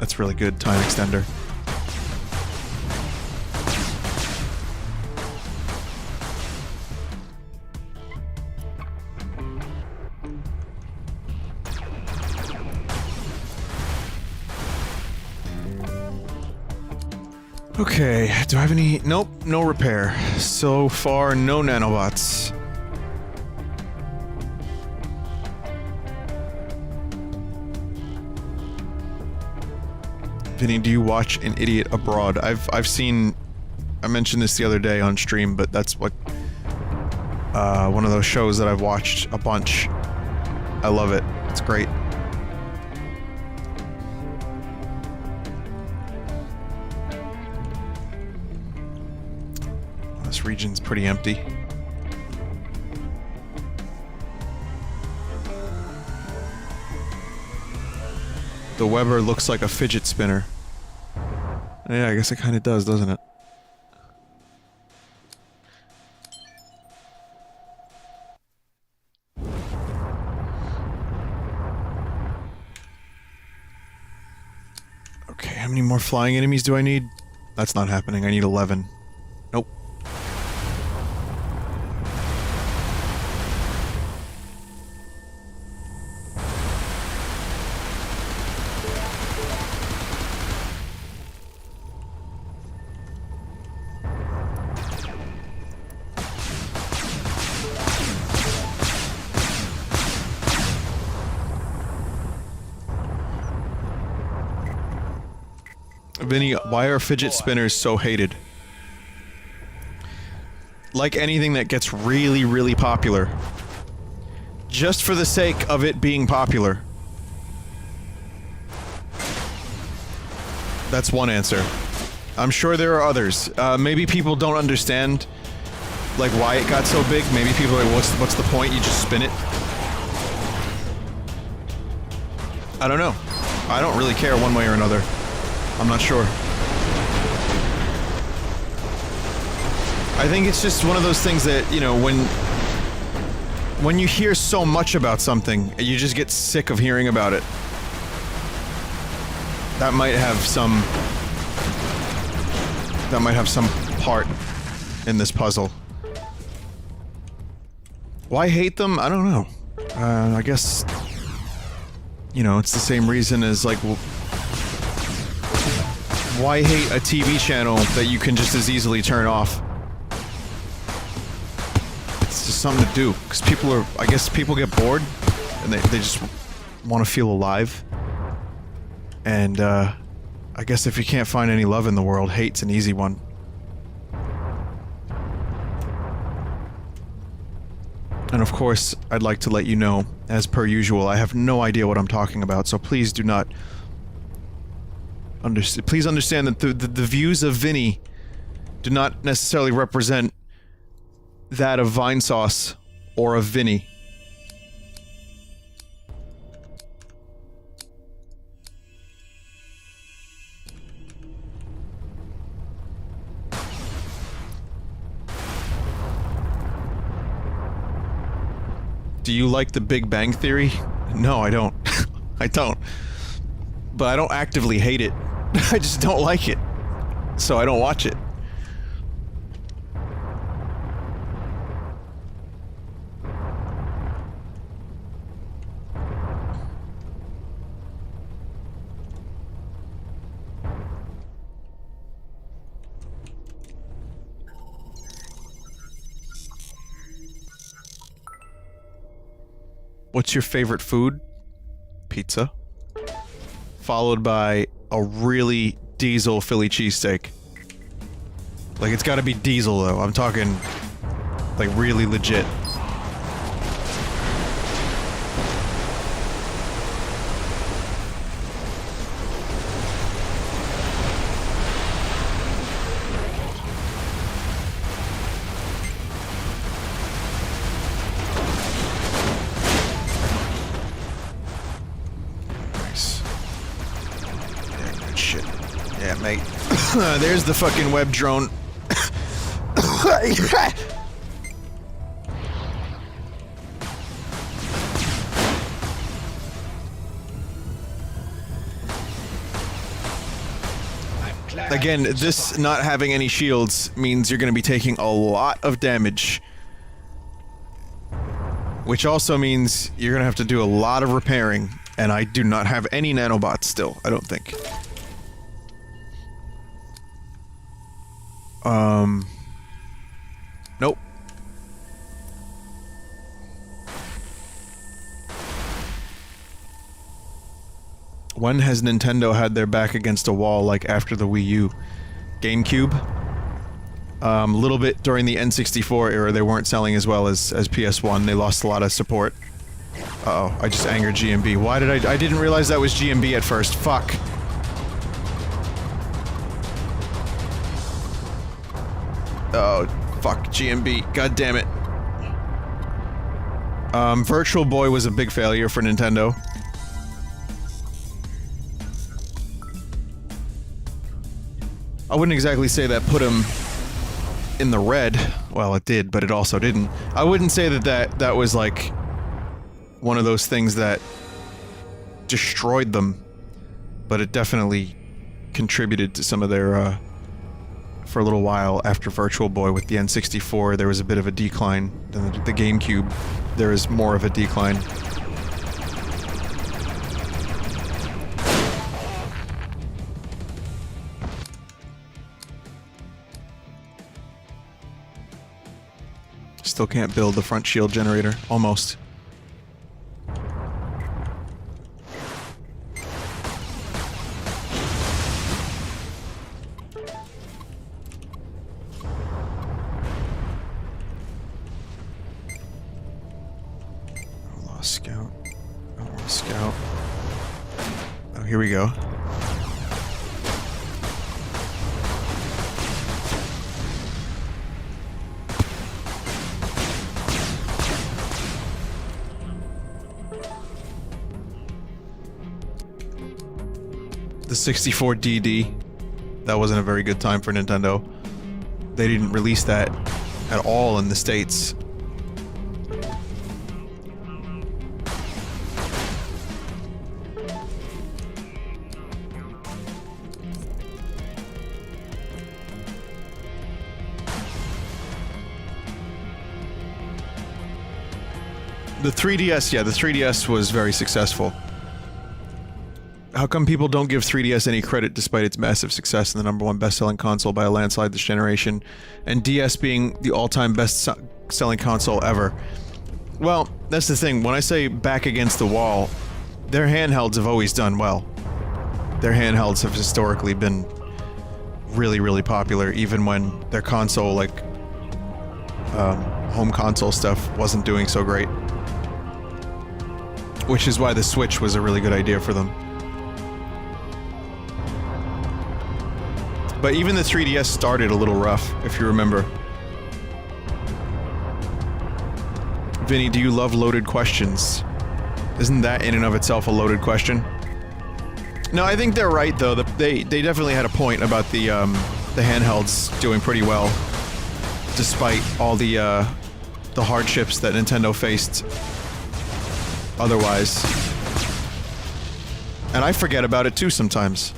That's really good. Time extender. Okay, do I have any? Nope, no repair. So far, no nanobots. Vinny, do you watch An Idiot Abroad? I've seen... I mentioned this the other day on stream, but that's what... one of those shows that I've watched a bunch. I love it. It's great. This region's pretty empty. The Weber looks like a fidget spinner. Yeah, I guess it kind of does, doesn't it? Okay, how many more flying enemies do I need? That's not happening. I need 11. Nope. Vinny, why are fidget spinners so hated? Like anything that gets really, really popular. Just for the sake of it being popular. That's one answer. I'm sure there are others. Maybe people don't understand, like, why it got so big. Maybe people are like, what's the point? You just spin it. I don't know. I don't really care one way or another. I'm not sure. I think it's just one of those things that, you know, when you hear so much about something, you just get sick of hearing about it. That might have some part in this puzzle. Why hate them? I don't know. I guess, you know, it's the same reason as, like, why hate a TV channel that you can just as easily turn off? It's just something to do, because people are, I guess people get bored, and they just want to feel alive. And, I guess if you can't find any love in the world, hate's an easy one. And of course, I'd like to let you know, as per usual, I have no idea what I'm talking about, so please do not... please understand that the views of Vinny do not necessarily represent that of Vinesauce or of Vinny. Do you like The Big Bang Theory? No, I don't. I don't. But I don't actively hate it. I just don't like it. So I don't watch it. What's your favorite food? Pizza. Followed by a really diesel Philly cheesesteak. Like, it's gotta be diesel, though. I'm talking, like, really legit. There's the fucking web drone. Again, this not having any shields means you're going to be taking a lot of damage. Which also means you're going to have to do a lot of repairing, and I do not have any nanobots still, I don't think. Nope. When has Nintendo had their back against a wall like after the Wii U? GameCube? A little bit during the N64 era, they weren't selling as well as PS1. They lost a lot of support. Uh-oh, I just angered GMB. Why did I didn't realize that was GMB at first. Fuck. Oh, fuck, GMB. God damn it. Virtual Boy was a big failure for Nintendo. I wouldn't exactly say that put him in the red. Well, it did, but it also didn't. I wouldn't say that was like one of those things that destroyed them, but it definitely contributed to some of their, for a little while after Virtual Boy with the N64, there was a bit of a decline. Then the GameCube, there is more of a decline. Still can't build the front shield generator. Almost. Oh, scout. Oh, scout. Oh, here we go. The 64 DD. That wasn't a very good time for Nintendo. They didn't release that at all in the States. The 3DS, yeah, the 3DS was very successful. How come people don't give 3DS any credit despite its massive success and the #1 best-selling console by a landslide this generation, and DS being the all-time best-selling console ever? Well, that's the thing. When I say back against the wall, their handhelds have always done well. Their handhelds have historically been really, really popular, even when their console, like, home console stuff wasn't doing so great. Which is why the Switch was a really good idea for them. But even the 3DS started a little rough, if you remember. Vinny, do you love loaded questions? Isn't that in and of itself a loaded question? No, I think they're right though. They definitely had a point about the handhelds doing pretty well, despite all the hardships that Nintendo faced otherwise. And I forget about it too sometimes.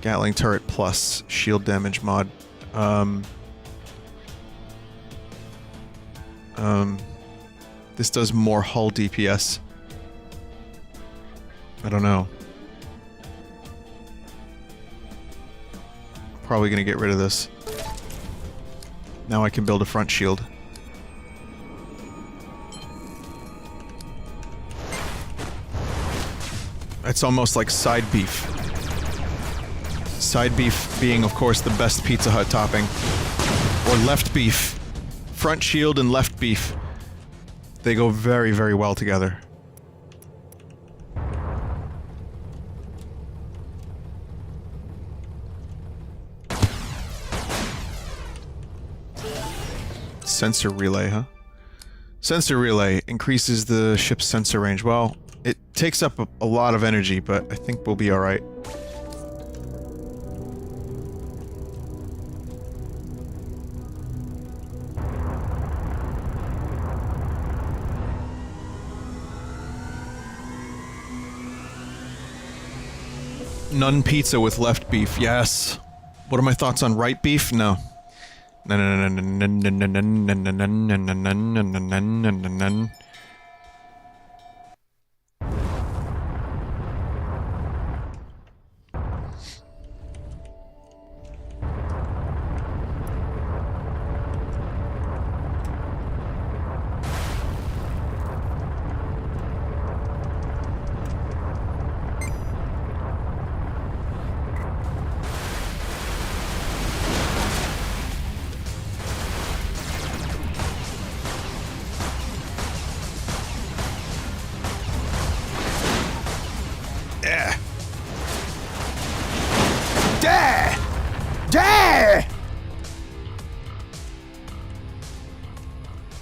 Gatling turret plus shield damage mod. This does more hull DPS. I don't know. Probably gonna get rid of this. Now I can build a front shield. It's almost like side beef. Side beef being, of course, the best Pizza Hut topping. Or left beef. Front shield and left beef. They go very, very well together. Sensor relay, huh? Sensor relay increases the ship's sensor range. Well, it takes up a lot of energy, but I think we'll be alright. None pizza with left beef, yes. What are my thoughts on right beef? No.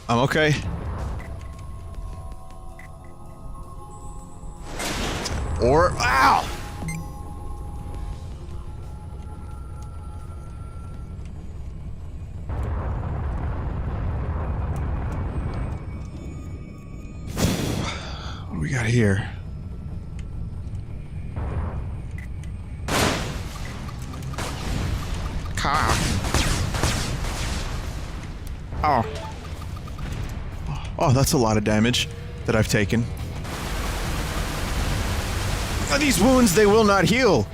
I'm okay. Or, ow! What do we got here? Oh. Oh, that's a lot of damage that I've taken. These wounds, they will not heal.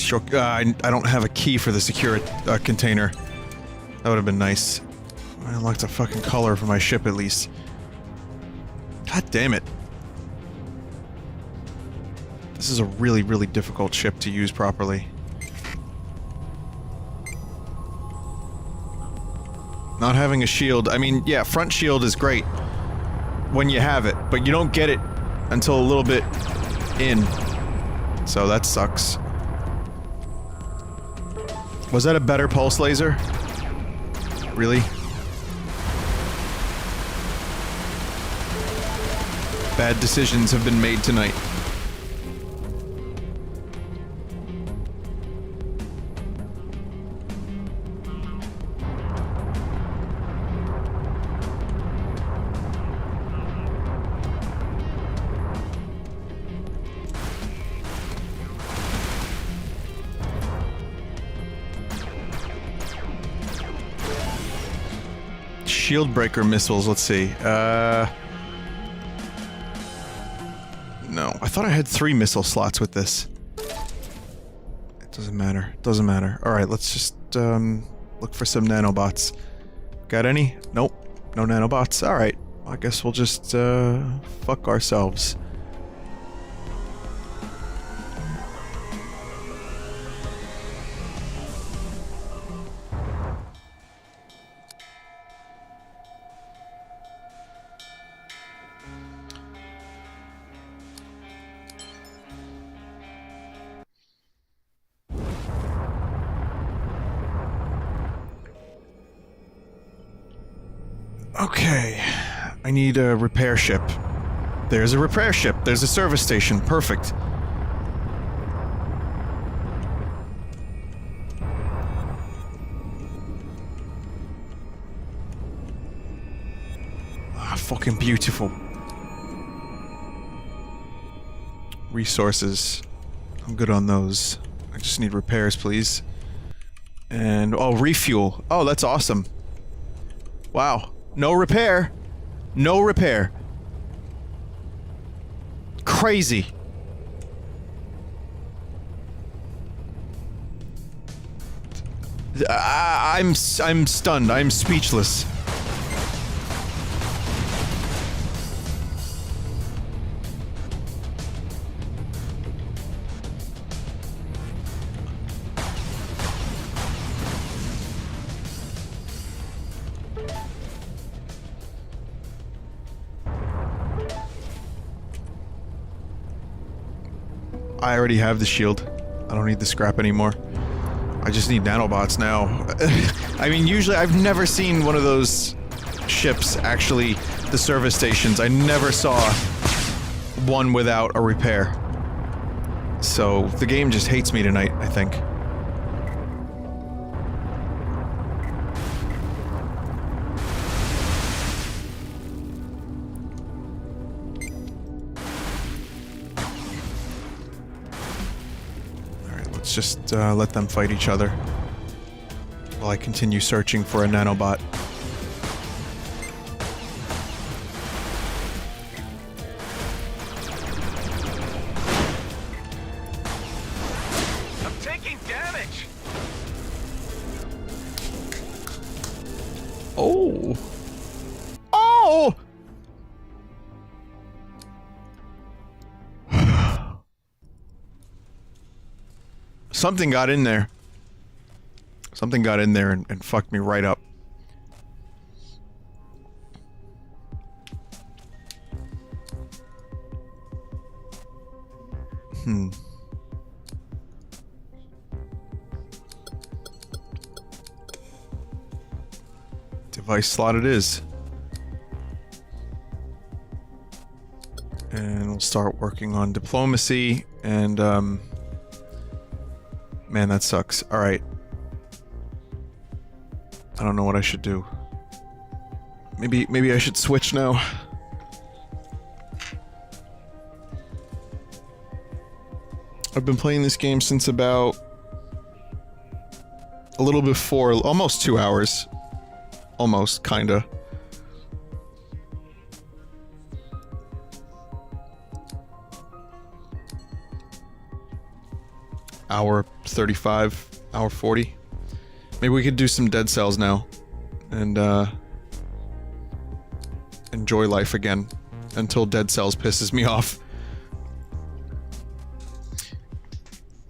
stroke. I don't have a key for the secure container. That would have been nice. I unlocked a fucking color for my ship at least. God damn it. This is a really, really difficult ship to use properly. Not having a shield. I mean, yeah, front shield is great when you have it, but you don't get it until a little bit in. So that sucks. Was that a better pulse laser? Really? Bad decisions have been made tonight. Shield breaker missiles, let's see. No, I thought I had 3 missile slots with this. It doesn't matter. Doesn't matter. Alright, let's just, look for some nanobots. Got any? Nope. No nanobots. Alright. I guess we'll just, fuck ourselves. Okay, I need a repair ship. There's a repair ship. There's a service station. Perfect. Ah, fucking beautiful. Resources. I'm good on those. I just need repairs, please. And, oh, refuel. Oh, that's awesome. Wow. No repair. No repair. Crazy. I'm stunned. I'm speechless. I already have the shield. I don't need the scrap anymore. I just need nanobots now. I mean, usually I've never seen one of those ships, actually, the service stations. I never saw one without a repair. So, the game just hates me tonight, I think. Just let them fight each other while I continue searching for a nanobot. I'm taking damage. Oh. Oh! Something got in there. Something got in there and fucked me right up. Device slot it is. And we'll start working on diplomacy and, man, that sucks. Alright. I don't know what I should do. Maybe I should switch now. I've been playing this game since about a little before, almost 2 hours. Almost, kinda. Hour 35, hour 40. Maybe we could do some Dead Cells now. And, enjoy life again. Until Dead Cells pisses me off.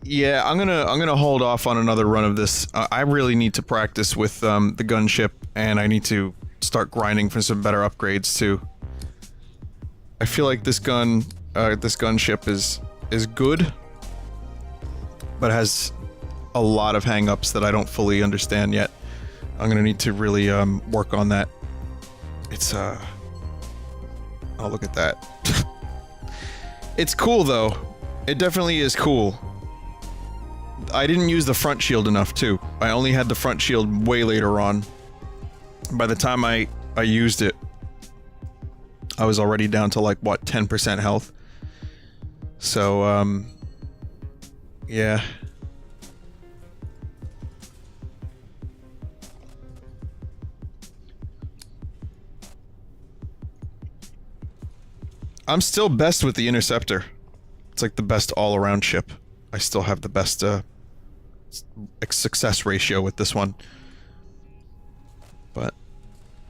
Yeah, I'm gonna hold off on another run of this. I really need to practice with, the Gunship, and I need to start grinding for some better upgrades, too. I feel like this Gunship is good, but has a lot of hang-ups that I don't fully understand yet. I'm gonna need to really, work on that. It's, oh, look at that. It's cool, though. It definitely is cool. I didn't use the front shield enough, too. I only had the front shield way later on. By the time I used it, I was already down to, like, what, 10% health? So, yeah. I'm still best with the Interceptor. It's like the best all-around ship. I still have the best, success ratio with this one. But,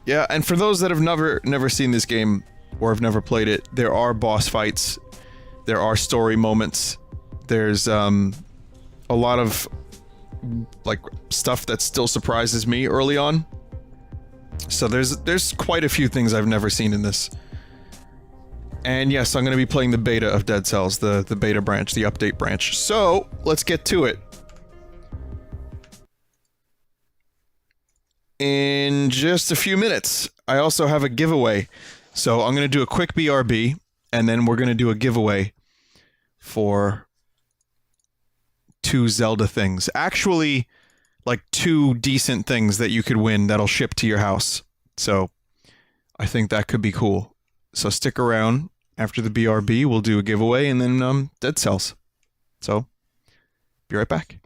yeah, and for those that have never seen this game, or have never played it, there are boss fights, there are story moments, there's, a lot of, like, stuff that still surprises me early on. So there's quite a few things I've never seen in this. And yes, I'm going to be playing the beta of Dead Cells, the beta branch, the update branch. So, let's get to it. In just a few minutes, I also have a giveaway. So, I'm going to do a quick BRB, and then we're going to do a giveaway for 2 Zelda things. Actually, like 2 decent things that you could win that'll ship to your house. So, I think that could be cool. So stick around. After the BRB, we'll do a giveaway and then, Dead Cells. So, be right back.